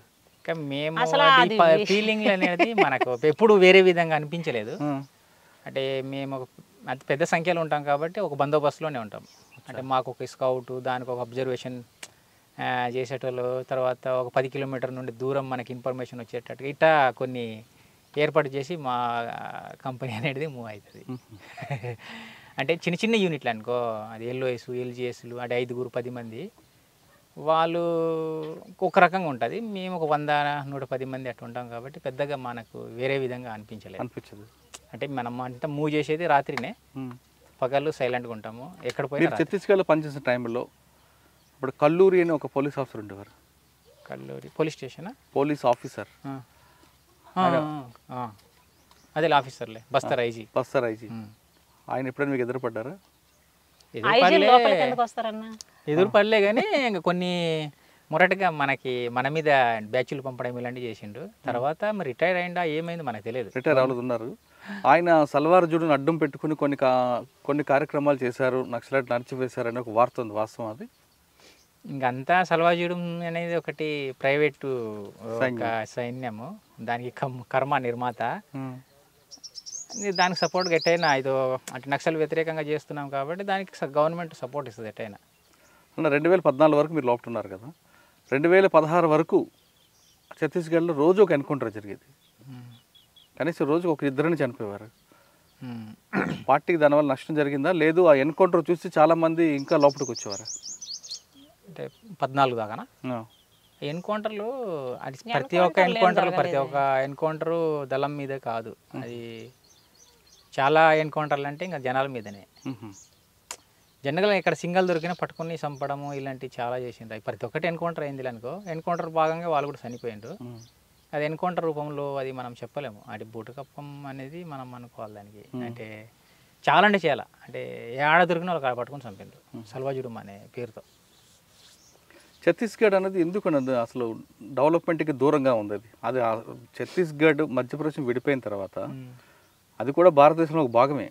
మేము ఫీలింగ్ అనేది మనకు ఎప్పుడు వేరే విధంగా అనిపించలేదు. అంటే మేము అతి పెద్ద సంఖ్యలో ఉంటాం కాబట్టి ఒక బందోబస్తులోనే ఉంటాం. అంటే మాకు ఒక స్కౌట్, దానికి ఒక అబ్జర్వేషన్ చేసేటోళ్ళు, తర్వాత ఒక 10 కిలోమీటర్ నుండి దూరం మనకి ఇన్ఫర్మేషన్ వచ్చేటట్టుగా ఇట్లా కొన్ని ఏర్పాటు చేసి మా కంపెనీ అనేది మూవ్ అవుతుంది. అంటే చిన్న చిన్న యూనిట్లు అనుకో, అది ఎల్ఓఎస్, ఎల్జిఎస్లు, అంటే 5-10 మంది వాళ్ళు ఒక రకంగా ఉంటుంది. మేము ఒక 100-110 మంది అట్లా ఉంటాం కాబట్టి పెద్దగా మనకు వేరే విధంగా అనిపించదు. అంటే మనం అంతా మూవ్ చేసేది రాత్రినే, పగలు సైలెంట్గా ఉంటాము. ఎక్కడ పోయినా ఛత్తీస్గఢ్లో పనిచేసిన టైంలో ఇప్పుడు కల్లూరి అని ఒక పోలీస్ ఆఫీసర్ ఉండేవారు. Kalluri police station police officer, అదే ఆఫీసర్లే, బస్తర్ ఐజీ. ఆయన ఎప్పుడైనా మీకు ఎదురుపడ్డారా? ఎదురుపడలే కానీ ఇంకా కొన్ని మొరటగా మన మీద బ్యాచ్లు పంపడం ఇలాంటివి చేసిండు. తర్వాత మరి రిటైర్ అయిందా ఏమైంది మనకు తెలియదు. రిటైర్ అవ్వలేదు ఉన్నారు. ఆయన సల్వార్ జూడును అడ్డం పెట్టుకుని కొన్ని కార్యక్రమాలు చేశారు, నక్సలైట్ నడిచివేశారు అనే ఒక వార్త ఉంది, వాస్తవం అది? ఇంకంతా సల్వార్ జూడం అనేది ఒకటి ప్రైవేటు సైన్యము, దానికి కర్మ నిర్మాత, దానికి సపోర్ట్గా ఎట్టయినా ఇదో అంటే నక్సల్ వ్యతిరేకంగా చేస్తున్నాం కాబట్టి దానికి గవర్నమెంట్ సపోర్ట్ ఇస్తుంది ఎట్టయినా. 2014 వరకు మీరు లోపల ఉన్నారు కదా, 2016 వరకు ఛత్తీస్గఢ్లో రోజు ఒక ఎన్కౌంటర్ జరిగేది, కనీసం రోజుకు 1-2 చనిపోయేవారు. పార్టీకి దానివల్ల నష్టం జరిగిందా? లేదు ఆ ఎన్కౌంటర్ చూసి చాలామంది ఇంకా లోపలికి వచ్చేవారు? అంటే 14 దాకా ఎన్కౌంటర్లు, అది ప్రతి ఒక్క ఎన్కౌంటరు దళం మీదే కాదు, అది చాలా ఎన్కౌంటర్లు అంటే ఇంకా జనాల మీదనే. జనరల్గా ఇక్కడ సింగల్ దొరికినా పట్టుకుని చంపడము ఇలాంటివి చాలా చేసిండ్రు. ప్రతి ఒక్కటి ఎన్కౌంటర్ అయింది అనుకో, ఎన్కౌంటర్ భాగంగా వాళ్ళు కూడా చనిపోయిండ్రు. అది ఎన్కౌంటర్ రూపంలో అది మనం చెప్పలేము. అది బూటకప్పం అనేది మనం అనుకోవాలి దానికి. అంటే చాలా అంటే ఏడ దొరికిన వాళ్ళు కాడ పట్టుకొని చంపిండ్రు సల్వాజుడుం అనే పేరుతో. ఛత్తీస్గఢ్ అనేది ఎందుకు అసలు డెవలప్మెంట్కి దూరంగా ఉంది. అది ఛత్తీస్గఢ్ మధ్యప్రదేశ్ విడిపోయిన తర్వాత అది కూడా భారతదేశంలో ఒక భాగమే.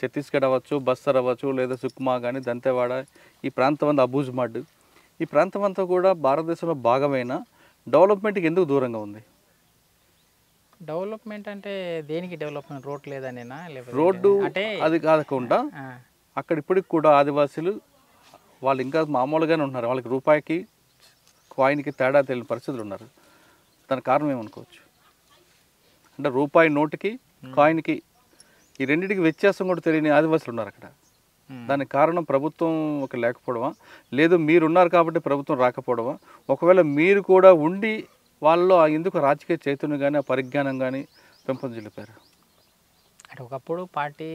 ఛత్తీస్గఢ్ అవ్వచ్చు, బస్తర్ అవ్వచ్చు, లేదా సుక్మా కానీ, దంతెవాడ, ఈ ప్రాంతం అంతా అబూజ్మడ్, ఈ ప్రాంతం అంతా కూడా భారతదేశంలో భాగమైన డెవలప్మెంట్కి ఎందుకు దూరంగా ఉంది? డెవలప్మెంట్ అంటే దేనికి డెవలప్మెంట్? రోడ్ లేదనేనా? రోడ్డు అంటే అది కాకుండా అక్కడ ఇప్పటికి కూడా ఆదివాసీలు వాళ్ళు ఇంకా మామూలుగానే ఉన్నారు. వాళ్ళకి రూపాయికి కాయిన్కి తేడా తెలియని పరిస్థితులు ఉన్నారు. దానికి కారణం ఏమనుకోవచ్చు? అంటే రూపాయి నోటుకి కాయిన్కి ఈ రెండింటికి వ్యత్యాసం కూడా తెలియని ఆదివాసులు ఉన్నారు అక్కడ. దానికి కారణం ప్రభుత్వం ఒక లేకపోవడమా, లేదు మీరున్నారు కాబట్టి ప్రభుత్వం రాకపోవడమా? ఒకవేళ మీరు కూడా ఉండి వాళ్ళలో ఎందుకు రాజకీయ చైతన్యం కానీ ఆ పరిజ్ఞానం కానీ పెంపొందించారు? అంటే ఒకప్పుడు పార్టీ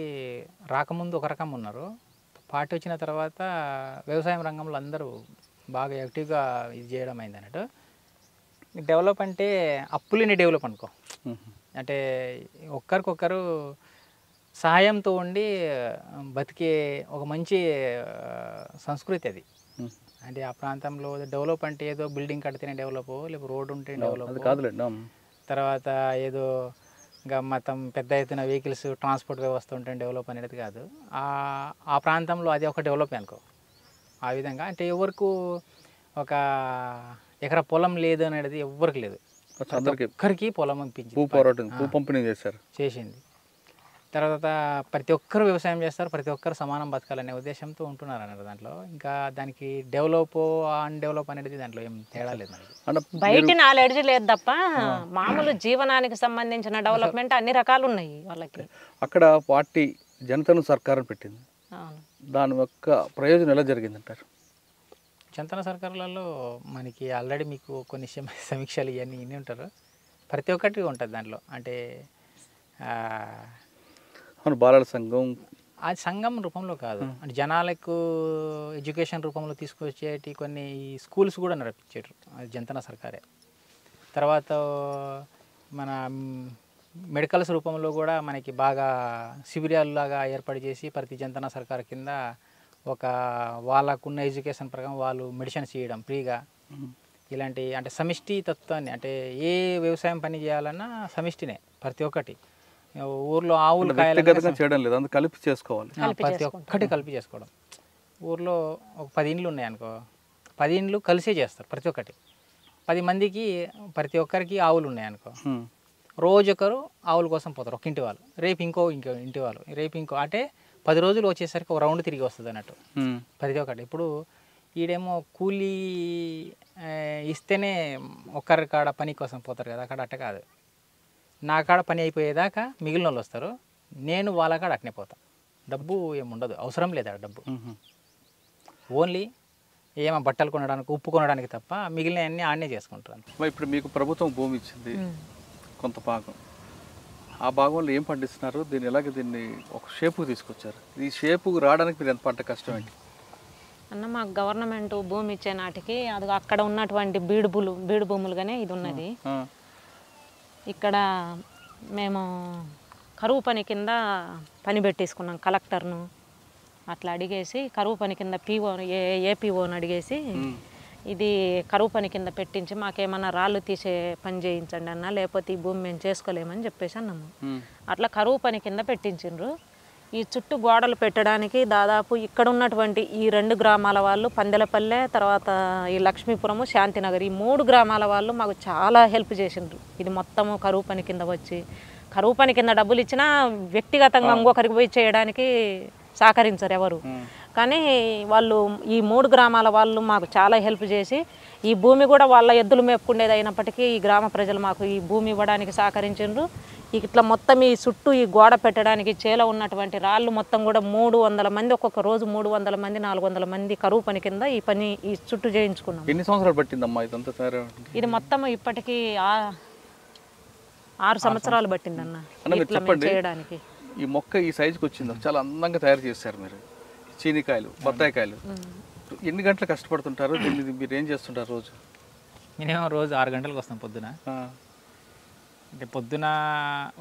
రాకముందు ఒక రకం ఉన్నారు, పార్టీ వచ్చిన తర్వాత వ్యవసాయం రంగంలో అందరూ బాగా యాక్టివ్గా ఇది చేయడం అయింది అన్నట్టు. డెవలప్ అంటే అప్పులేని డెవలప్ అనుకో. అంటే ఒక్కరికొకరు సహాయంతో ఉండి బతికే ఒక మంచి సంస్కృతి అది. అంటే ఆ ప్రాంతంలో డెవలప్ అంటే ఏదో బిల్డింగ్ కడితేనే డెవలప్, లేకపోతే రోడ్డు ఉంటే డెవలప్ కాదులేండి. తర్వాత ఏదో ఇంకా మొత్తం పెద్ద ఎత్తున వెహికల్స్ ట్రాన్స్పోర్ట్ వ్యవస్థ ఉంటే డెవలప్ అనేది కాదు. ఆ ప్రాంతంలో అది ఒక డెవలప్ అనుకో. ఆ విధంగా అంటే ఎవరికి ఒక ఎకరా పొలం లేదు అనేది ఎవరికి లేదు, ఒక్కరికి పొలం పంపించింది చేసింది. తర్వాత ప్రతి ఒక్కరు వ్యవసాయం చేస్తారు, ప్రతి ఒక్కరు సమానం బతకాలనే ఉద్దేశంతో ఉంటున్నారు అన్నారు దాంట్లో. ఇంకా దానికి డెవలప్ అన్డెవలప్ అనేది దాంట్లో ఏం తేడా లేదు. బయట నాలెడ్జ్ లేదు తప్ప మామూలు జీవనానికి సంబంధించిన డెవలప్మెంట్ అన్ని రకాలు ఉన్నాయి వాళ్ళకి. అక్కడ పార్టీ జనతను సర్కారం పెట్టింది, దాని యొక్క ప్రయోజనం ఎలా జరిగిందంటారు? జనతన సర్కారులలో మనకి ఆల్రెడీ మీకు కొన్ని సమీక్షలు ఇవన్నీ ఇన్ని ఉంటారు, ప్రతి ఒక్కటి ఉంటుంది దాంట్లో. అంటే బాలల సంఘం అది సంఘం రూపంలో కాదు, అంటే జనాలకు ఎడ్యుకేషన్ రూపంలో తీసుకొచ్చేటి కొన్ని స్కూల్స్ కూడా నడిపించారు అది జనతన సర్కారే. తర్వాత మన మెడికల్స్ రూపంలో కూడా మనకి బాగా శిబిరాల్లాగా ఏర్పాటు చేసి ప్రతి జనతన సర్కార్ కింద ఒక వాళ్ళకున్న ఎడ్యుకేషన్ ప్రకారం వాళ్ళు మెడిసిన్స్ చేయడం ఫ్రీగా. ఇలాంటి అంటే సమిష్టి తత్వాన్ని, అంటే ఏ వ్యవసాయం పని చేయాలన్నా సమిష్టినే. ప్రతి ఒక్కటి ఊర్లో ఆవులు చేయడం లేదు, అందుకు కలిపి చేసుకోవాలి, ప్రతి ఒక్కటి కలిపి చేసుకోవడం. ఊర్లో ఒక 10 ఇండ్లు ఉన్నాయి అనుకో, 10 ఇండ్లు కలిసే చేస్తారు ప్రతి ఒక్కటి. 10 మందికి ప్రతి ఒక్కరికి ఆవులు ఉన్నాయి అనుకో, రోజొకరు ఆవుల కోసం పోతారు, ఒక ఇంటి వాళ్ళు, రేపు ఇంకో ఇంటి వాళ్ళు, రేపు ఇంకో, అంటే 10 రోజులు వచ్చేసరికి ఒక రౌండ్ తిరిగి వస్తుంది అన్నట్టు ప్రతి ఒక్కటి. ఇప్పుడు ఈడేమో కూలీ ఇస్తేనే ఒక్కరి కాడ పని కోసం పోతారు కదా, అక్కడ అట్ట కాదు. నా కాడ పని అయిపోయేదాకా మిగిలిన వాళ్ళు వస్తారు, నేను వాళ్ళ కాడ అట్నే పోతాను. డబ్బు ఏముండదు, అవసరం లేదు ఆ డబ్బు. ఓన్లీ ఏమో బట్టలు కొనడానికి, ఉప్పు కొనడానికి తప్ప మిగిలిన అన్నీ ఆడనే చేసుకుంటారు. ఇప్పుడు మీకు ప్రభుత్వం భూమి ఇచ్చింది కొంత భాగం, ఆ భాగంలో ఏం పండిస్తున్నారు, దీన్ని ఒక షేపుకు తీసుకొచ్చారు. ఈ షేపుకు రావడానికి మీరు ఎంత పడ్డ కష్టం ఏంటి అన్న? మాకు గవర్నమెంట్ భూమి ఇచ్చే నాటికి అది అక్కడ ఉన్నటువంటి బీడు భూములుగానే ఇది ఉన్నది. ఇక్కడ మేము కరువు పని కింద పని పెట్టేసుకున్నాం కలెక్టర్ను అట్లా అడిగేసి, కరువు పని కింద ఏపీఓని అడిగేసి ఇది కరువు పని కింద పెట్టించి మాకేమన్నా రాళ్ళు తీసే పని చేయించండి అన్న, లేకపోతే ఈ భూమి మేము చేసుకోలేమని చెప్పేసి అన్నాము. అట్లా కరువు పని కింద పెట్టించిండ్రు. ఈ చుట్టూ గోడలు పెట్టడానికి దాదాపు ఇక్కడ ఉన్నటువంటి ఈ 2 గ్రామాల వాళ్ళు, పందెలపల్లె, తర్వాత ఈ లక్ష్మీపురము, శాంతినగర్, ఈ 3 గ్రామాల వాళ్ళు మాకు చాలా హెల్ప్ చేసిండ్రు. ఇది మొత్తము కరువు పని కింద వచ్చి, కరువు పని కింద డబ్బులు ఇచ్చినా వ్యక్తిగతంగా ఇంకొకరికి పోయి చేయడానికి సహకరించరు ఎవరు. కానీ వాళ్ళు ఈ 3 గ్రామాల వాళ్ళు మాకు చాలా హెల్ప్ చేసి, ఈ భూమి కూడా వాళ్ళ ఎద్దులు మేపుకునేది అయినప్పటికీ ఈ గ్రామ ప్రజలు మాకు ఈ భూమి ఇవ్వడానికి సహకరించిండ్రు. ఇట్లా మొత్తం ఈ చుట్టూ ఈ గోడ పెట్టడానికి చేలో ఉన్నటువంటి రాళ్ళు మొత్తం కూడా 300 మంది, ఒక్కొక్క రోజు 300 మంది 400 మంది కరువు పని కింద ఈ చుట్టూ చేయించుకున్నాం. ఎన్ని సంవత్సరాలు పట్టిందమ్మా ఇదంతా? ఇది మొత్తం ఇప్పటికీ 6 సంవత్సరాలు పట్టిందన్న చేయడానికి. ఈ మొక్క ఈ సైజుకి వచ్చిందో చాలా అందంగా తయారు చేశారు మీరు. చీనికాయలు, బత్తాయికాయలు. ఎన్ని గంటలు కష్టపడుతుంటారు దీన్ని? మీరు ఏం చేస్తుంటారు రోజు? మినిమం రోజు 6 గంటలకు వస్తాం పొద్దున. అంటే పొద్దున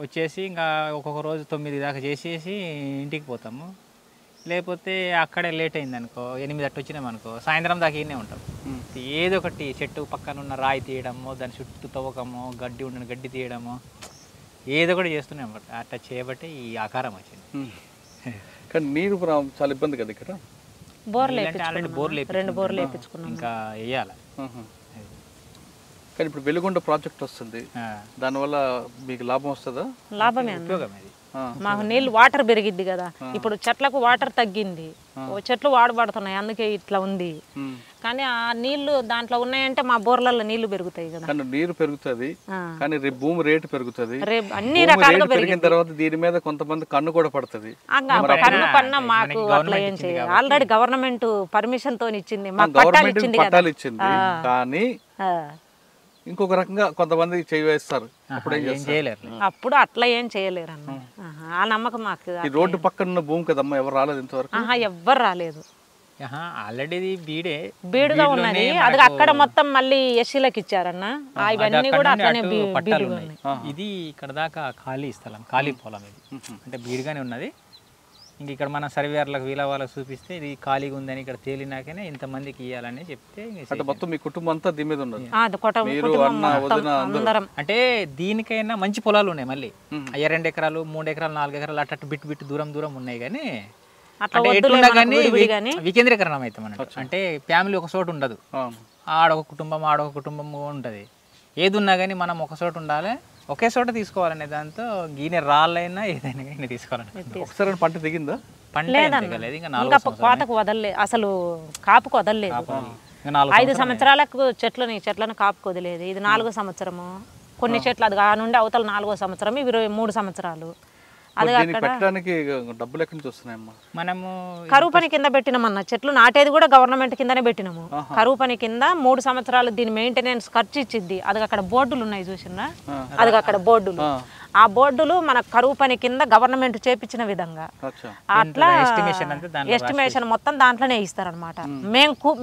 వచ్చేసి ఇంకా ఒక్కొక్క రోజు 9 దాకా చేసేసి ఇంటికి పోతాము. లేకపోతే అక్కడే లేట్ అయింది అనుకో, 8 అట్టు వచ్చినాం అనుకో, సాయంత్రం దాకా ఈయనే ఉంటాం. ఏదో ఒకటి చెట్టు పక్కన ఉన్న రాయి తీయడము, దాని చుట్టూ తవ్వకము, గడ్డి ఉండిన గడ్డి తీయడము, ఏదో ఒకటి చేస్తున్నాం. అట్లా చేయబట్టి ఈ ఆకారం వచ్చింది. కానీ నీరు చాలా ఇబ్బంది కదా ఇక్కడ. బోర్లు ఆల్రెడీ బోర్లు 2 బోర్లు వేయించుకున్నాం, ఇంకా వేయాలి. కానీ ఇప్పుడు వెలుగొండ ప్రాజెక్ట్ వస్తుంది, దానివల్ల మీకు లాభం వస్తుందా? లాభమే ఉపయోగం ఇది. మాకు నీళ్ళు వాటర్ పెరిగిద్ది కదా. ఇప్పుడు చెట్లకు వాటర్ తగ్గింది, చెట్లు వాడబడుతున్నాయి, అందుకే ఇట్లా ఉంది. కానీ ఆ నీళ్లు దాంట్లో ఉన్నాయంటే మా బోర్లలో నీళ్లు పెరుగుతాయి కదా. కానీ నీరు పెరుగుతుంది, కానీ రేపు భూమి రేటు పెరుగుతుంది. రేపు అన్ని రకాలుగా పెరిగిన తర్వాత దీని మీద కొంతమంది కన్ను కూడా పడుతుంది. కన్ను పన్నా మాకు అట్లా ఏం చేయాలి. ఆల్రెడీ గవర్నమెంట్ పర్మిషన్ తో ఇచ్చింది, మాకు పట్టాలు ఇచ్చింది కదా. పట్టాలు ఇచ్చింది, కానీ ఇంకొక రకంగా కొంతమంది చేస్తారు. అప్పుడు ఏం చేయలేరు. అప్పుడు అట్లా ఏం చేయలేరు అన్న, ఆ నమ్మకం మాకు. ఈ రోడ్డు పక్కన ఉన్న భూమి కదమ్మా, ఎవరు రాలేదు ఇంతవరకు? ఎవ్వరు రాలేదు. ఆల్రెడీ బీడుగా ఉన్నది, అది అక్కడ మొత్తం మళ్ళీ ఎస్సీలకు ఇచ్చారన్న. ఇవన్నీ కూడా అట్లనే పట్టాలు ఉన్నాయి. ఇది ఇక్కడ దాకా ఖాళీ స్థలం, ఖాళీ పొలం. ఇది అంటే బీడుగానే ఉన్నది. ఇంక ఇక్కడ మన సర్వేర్లకు వీళ్ళ వాళ్ళకి చూపిస్తే ఇది ఖాళీగా ఉందని ఇక్కడ తేలినాకనే ఇంతమందికి ఇవ్వాలని చెప్తే మొత్తం మీ కుటుంబం అంతా దీని మీద ఉన్నది. అంటే దీనికైనా మంచి పొలాలు ఉన్నాయి. మళ్ళీ 2 ఎకరాలు 3 ఎకరాలు 4 ఎకరాలు అట్టు బిట్టు దూరం ఉన్నాయి. కానీ ఎట్లున్నా కానీ వికేంద్రీకరణం అవుతాం అన్నట్టు. అంటే ఫ్యామిలీ ఒక చోటు ఉండదు, ఆడొక కుటుంబం ఉంటది. ఏది ఉన్నా కానీ మనం ఒక చోట ఉండాలి, ఒకే చోట తీసుకోవాలనే దాంతో గీనె రాళ్ళైనా ఏదైనా కానీ తీసుకోవాలని. ఒకసారి పంట దిగిందా? పంట ఇంకా కోతకు వదలలేదు, అసలు కాపుకు వదలలేదు. 5 సంవత్సరాలకు చెట్లను కాపుకు వదిలేదు. ఇది 4వ సంవత్సరము. కొన్ని చెట్లు అది నుండి అవతల 4వ సంవత్సరం, ఇవి 3 సంవత్సరాలు. అది డబ్బులు ఎక్కడి నుంచి వస్తున్నాయమ్మా? మనము కరువు పని కింద పెట్టినామన్న. చెట్లు నాటేది కూడా గవర్నమెంట్ కిందనే పెట్టినాము. కరువు పని కింద 3 సంవత్సరాలు దీని మెయింటెనెన్స్ ఖర్చు ఇచ్చిద్ది. అది అక్కడ బోర్డులు ఉన్నాయి చూసినా, అది అక్కడ బోర్డులు. ఆ బోర్డులు మన కరువు పని కింద గవర్నమెంట్ చేపించిన విధంగా అట్లా ఎస్టిమేషన్ మొత్తం దాంట్లోనే ఇస్తారనమాట.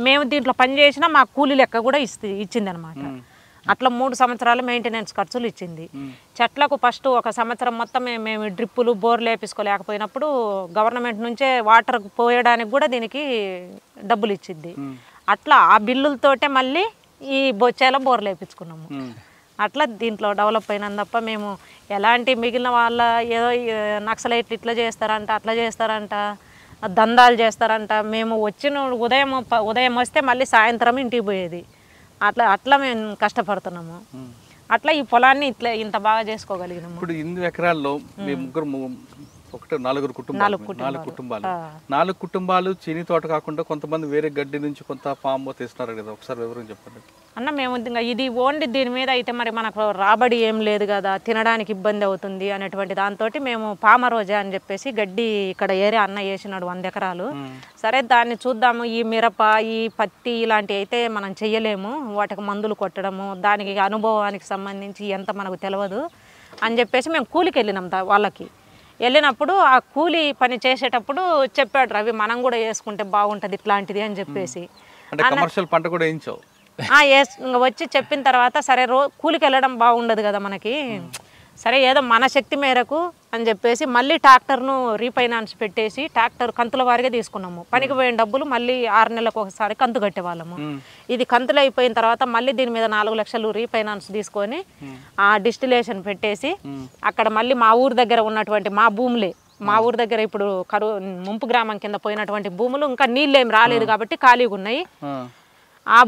మేము దీంట్లో పని చేసినా మా కూలీ లెక్క కూడా ఇచ్చింది అనమాట. అట్లా 3 సంవత్సరాలు మెయింటెనెన్స్ ఖర్చులు ఇచ్చింది. చెట్లకు ఫస్ట్ 1 సంవత్సరం మొత్తం మేము డ్రిప్పులు బోర్లు వేపించుకోలేకపోయినప్పుడు గవర్నమెంట్ నుంచే వాటర్ పోయడానికి కూడా దీనికి డబ్బులు ఇచ్చింది. అట్లా ఆ బిల్లులతోటే మళ్ళీ ఈ బొచ్చేలో బోర్లు వేపించుకున్నాము. అట్లా దీంట్లో డెవలప్ అయినందు తప్ప మేము ఎలాంటి మిగిలిన వాళ్ళ ఏదో నక్సలైట్లు ఇట్లా చేస్తారంట, అట్లా చేస్తారంట, దందాలు చేస్తారంట. మేము వచ్చిన ఉదయం వస్తే మళ్ళీ సాయంత్రం ఇంటికి పోయేది. అట్లా మేము కష్టపడుతున్నాము. అట్లా ఈ పొలాన్ని ఇంత బాగా చేసుకోగలిగినాము. ఇప్పుడు 8 ఎకరాల్లో మీ ముగ్గురు 4 కుటుంబాలు 4 కుటుంబాలు చీని తోట కాకుండా కొంతమంది వేరే గడ్డి నుంచి కొంత పాము తీస్తున్నారు కదా, ఒకసారి వివరం చెప్పండి అన్న. మేము ఇంకా ఇది ఓన్లీ దీని మీద అయితే మరి మనకు రాబడి ఏం లేదు కదా, తినడానికి ఇబ్బంది అవుతుంది అనేటువంటి దాంతో మేము పామరోజా అని చెప్పేసి గడ్డి ఇక్కడ ఏరియా అన్న వేసినాడు 100 ఎకరాలు. సరే దాన్ని చూద్దాము, ఈ మిరప ఈ పత్తి ఇలాంటివి అయితే మనం చెయ్యలేము, వాటికి మందులు కొట్టడము, దానికి అనుభవానికి సంబంధించి ఎంత మనకు తెలియదు అని చెప్పేసి మేము కూలికి వెళ్ళినాం. వాళ్ళకి వెళ్ళినప్పుడు ఆ కూలి పని చేసేటప్పుడు చెప్పాడు రవి, మనం కూడా వేసుకుంటే బాగుంటుంది ఇట్లాంటిది అని చెప్పేసి. కమర్షియల్ పంట కూడా వేయించావు? వచ్చి చెప్పిన తర్వాత సరే కూలికి వెళ్ళడం బాగుండదు కదా మనకి, సరే ఏదో మన శక్తి మేరకు అని చెప్పేసి మళ్ళీ ట్రాక్టర్ను రీఫైనాన్స్ పెట్టేసి ట్రాక్టర్ కంతుల వారిగా తీసుకున్నాము. పనికి పోయిన డబ్బులు మళ్ళీ 6 నెలలకు ఒకసారి కంతు కట్టేవాళ్ళము. ఇది కంతులు అయిపోయిన తర్వాత మళ్ళీ దీని మీద 4 లక్షలు రీఫైనాన్స్ తీసుకొని ఆ డిస్టిలేషన్ పెట్టేసి అక్కడ మళ్ళీ మా ఊరు దగ్గర ఉన్నటువంటి మా భూములే, మా ఊరు దగ్గర ఇప్పుడు ముంపు గ్రామం కింద పోయినటువంటి భూములు ఇంకా నీళ్ళు ఏమి రాలేదు కాబట్టి ఖాళీగా ఉన్నాయి. ఆ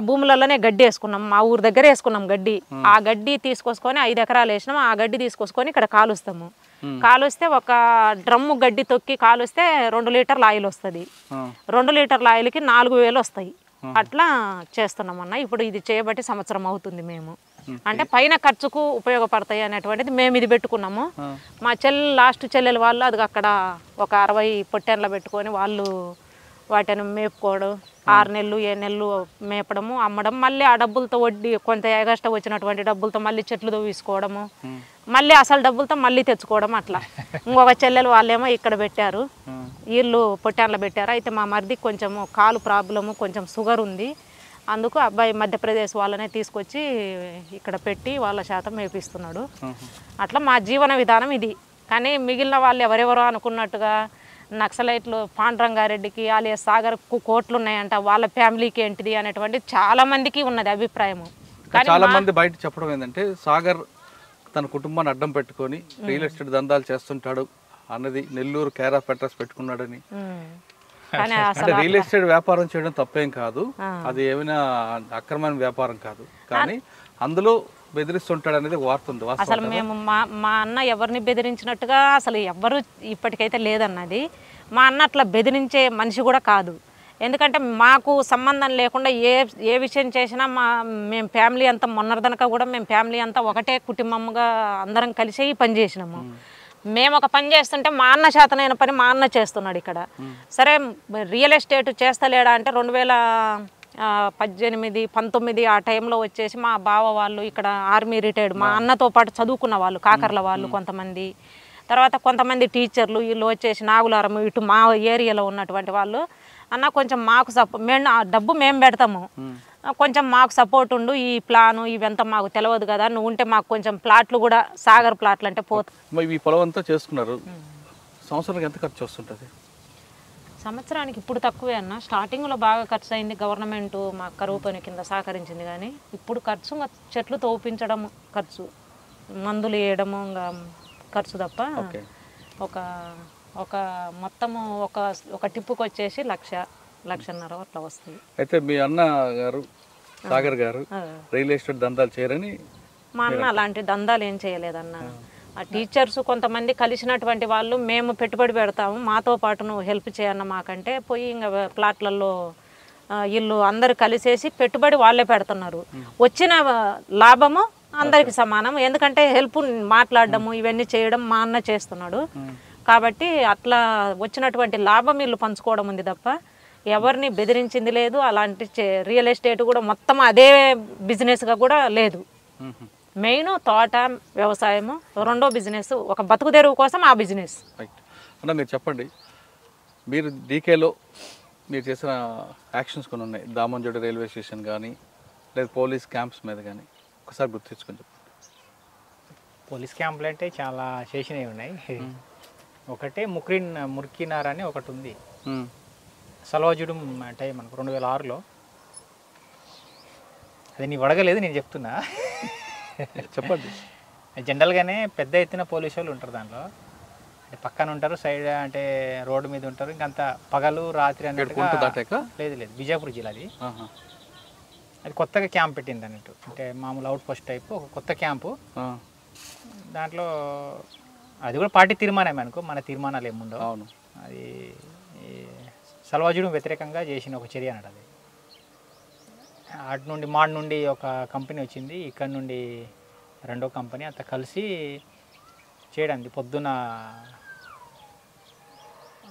భూములలోనే గడ్డి వేసుకున్నాం. మా ఊరు దగ్గర వేసుకున్నాం గడ్డి. ఆ గడ్డి తీసుకొసుకొని 5 ఎకరాలు వేసినాం. ఆ గడ్డి తీసుకొసుకొని ఇక్కడ కాలుస్తాము. కాలుస్తే ఒక డ్రమ్ము గడ్డి తొక్కి కాలుస్తే 2 లీటర్ల ఆయిల్ వస్తుంది. 2 లీటర్ల ఆయిల్కి 4,000 వస్తాయి. అట్లా చేస్తున్నాం అన్న. ఇప్పుడు ఇది చేయబట్టి సంవత్సరం అవుతుంది. మేము అంటే పైన ఖర్చుకు ఉపయోగపడతాయి అనేటువంటిది మేము ఇది పెట్టుకున్నాము. మా లాస్ట్ చెల్లెలు వాళ్ళు అది అక్కడ ఒక 60 పొట్టెన్ల పెట్టుకొని వాళ్ళు వాటిని మేపుకోవడం 6 నెలలు 7 నెలలు మేపడము అమ్మడం మళ్ళీ ఆ డబ్బులతో వడ్డీ కొంత ఎగస్ట్రా వచ్చినటువంటి డబ్బులతో మళ్ళీ చెట్లు తవ్వేసుకోవడము మళ్ళీ అసలు డబ్బులతో మళ్ళీ తెచ్చుకోవడం అట్లా. ఇంకొక చెల్లెలు వాళ్ళేమో ఇక్కడ పెట్టారు, వీళ్ళు పొట్టాన్లో పెట్టారు. అయితే మా మరిదికి కొంచెము కాలు ప్రాబ్లము, కొంచెం షుగర్ ఉంది. అందుకు అబ్బాయి మధ్యప్రదేశ్ వాళ్ళనే తీసుకొచ్చి ఇక్కడ పెట్టి వాళ్ళ శాతం మేపిస్తున్నాడు. అట్లా మా జీవన విధానం ఇది. కానీ మిగిలిన వాళ్ళు ఎవరెవరో అనుకున్నట్టుగా నక్సలైట్లు పాండురంగారెడ్డికి alias సాగర్కు కోట్లు ఉన్నాయంట, వాళ్ళ ఫ్యామిలీకి ఏంటిది అనేటువంటి చాలా మందికి ఉన్నది అభిప్రాయము. చాలా మంది బయట చెప్పడం ఏంటంటే సాగర్ తన కుటుంబాన్ని అడ్డం పెట్టుకొని రియల్ ఎస్టేట్ దందాలు చేస్తుంటాడు అన్నది, నెల్లూరు కేర్ ఆఫ్ అడ్రస్ పెట్టుకున్నాడని. కానీ అంటే రియల్ ఎస్టేట్ వ్యాపారం చేయడం తప్పేం కాదు, అది ఏమైనా అక్రమమైన వ్యాపారం కాదు, కానీ అందులో బెదిరిస్తుంటాడు అనేది వార్త ఉంది. అసలు మేము మా అన్న ఎవరిని బెదిరించినట్టుగా అసలు ఎవ్వరు ఇప్పటికైతే లేదన్నది. మా అన్న అట్లా బెదిరించే మనిషి కూడా కాదు. ఎందుకంటే మాకు సంబంధం లేకుండా ఏ విషయం చేసినా మేము ఫ్యామిలీ అంతా మొన్నటిదనక కూడా మేము ఫ్యామిలీ అంతా ఒకటే కుటుంబంగా అందరం కలిసి ఈ పని చేసినాము. మేము ఒక పని చేస్తుంటే మా అన్న శాతనైన పని మా అన్న చేస్తున్నాడు ఇక్కడ. సరే రియల్ ఎస్టేట్ చేస్తలేడా అంటే 2018, 19 ఆ టైంలో వచ్చేసి మా బావ వాళ్ళు ఇక్కడ ఆర్మీ రిటైర్డ్, మా అన్నతో పాటు చదువుకున్న వాళ్ళు కాకర్ల వాళ్ళు కొంతమంది, తర్వాత కొంతమంది టీచర్లు వీళ్ళు వచ్చేసి నాగులారం ఇటు మా ఏరియాలో ఉన్నటువంటి వాళ్ళు, అన్న కొంచెం మాకు డబ్బు మేము పెడతాము, కొంచెం మాకు సపోర్ట్ ఉండు, ఈ ప్లాను ఇవంతా మాకు తెలియదు కదా, నువ్వు ఉంటే మాకు కొంచెం ప్లాట్లు కూడా సాగర్ ప్లాట్లు అంటే పోతుంది. ఈ పొలం అంతా చేసుకున్నారు, సంవత్సరానికి ఎంత ఖర్చు వస్తుంటుంది? సంవత్సరానికి ఇప్పుడు తక్కువే అన్న. స్టార్టింగ్లో బాగా ఖర్చు అయింది, గవర్నమెంట్ మా కరువు పని కింద సహకరించింది. కానీ ఇప్పుడు ఖర్చు చెట్లు తోపించడం ఖర్చు, మందులు వేయడము ఇంకా ఖర్చు తప్ప ఒక మొత్తము ఒక టిప్పుకి వచ్చేసి 1,00,000 అట్లా వస్తుంది. అయితే మీ అన్న గారు సాగర్ గారు రియల్ ఎస్టేట్ దందాలు చేయరని? మా అన్న అలాంటి దందాలు ఏం చేయలేదన్న. ఆ టీచర్స్ కొంతమంది కలిసినటువంటి వాళ్ళు మేము పెట్టుబడి పెడతాము, మాతో పాటు నువ్వు హెల్ప్ చేయన్న మాకంటే పోయి ఇంకా ప్లాట్లలో వీళ్ళు అందరు కలిసేసి పెట్టుబడి వాళ్ళే పెడుతున్నారు. వచ్చిన లాభము అందరికి సమానం. ఎందుకంటే హెల్ప్ మాట్లాడడము ఇవన్నీ చేయడం మా అన్న చేస్తున్నాడు కాబట్టి అట్లా వచ్చినటువంటి లాభం వీళ్ళు పంచుకోవడం ఉంది తప్ప ఎవరిని బెదిరించింది లేదు. అలాంటి రియల్ ఎస్టేట్ కూడా మొత్తం అదే బిజినెస్గా కూడా లేదు. మెయిన్ తోట వ్యవసాయము, రెండో బిజినెస్ ఒక బతుకు తెరువు కోసం ఆ బిజినెస్. అన్న మీరు చెప్పండి, మీరు డీకేలో మీరు చేసిన యాక్షన్స్ కొన్ని ఉన్నాయి, దామంజోడి రైల్వే స్టేషన్ కానీ లేదా పోలీస్ క్యాంప్స్ మీద కానీ, ఒకసారి గుర్తు తెచ్చుకొని చెప్పండి. పోలీస్ క్యాంపులు అంటే చాలా చేసినవి ఉన్నాయి. ఒకటే మురికినార్ అని ఒకటి ఉంది, సలవాజుడం అంటే మనకు 2006లో. అది నీ వడగలేదు, నేను చెప్తున్నా చెప్పండి. జనరల్గానే పెద్ద ఎత్తున పోలీసు వాళ్ళు ఉంటారు దాంట్లో, అంటే పక్కన ఉంటారు, సైడ్ అంటే రోడ్డు మీద ఉంటారు. ఇంకంత పగలు రాత్రి అన్నట్టుగా లేదు బిజాపూర్ జిల్లాది. అది కొత్తగా క్యాంప్ పెట్టింది అన్నట్టు, అంటే మామూలు అవుట్ పోస్ట్ టైపు ఒక కొత్త క్యాంపు. దాంట్లో అది కూడా పార్టీ తీర్మానమే అనుకో, మన తీర్మానాలు ఏముండవు. అవును, అది సల్వాజుడం వ్యతిరేకంగా చేసిన ఒక చర్య అన్నట్టు. అది అటు నుండి మాడ్ నుండి ఒక కంపెనీ వచ్చింది, ఇక్కడ నుండి రెండో కంపెనీ, అంతా కలిసి చేయడానికి పొద్దున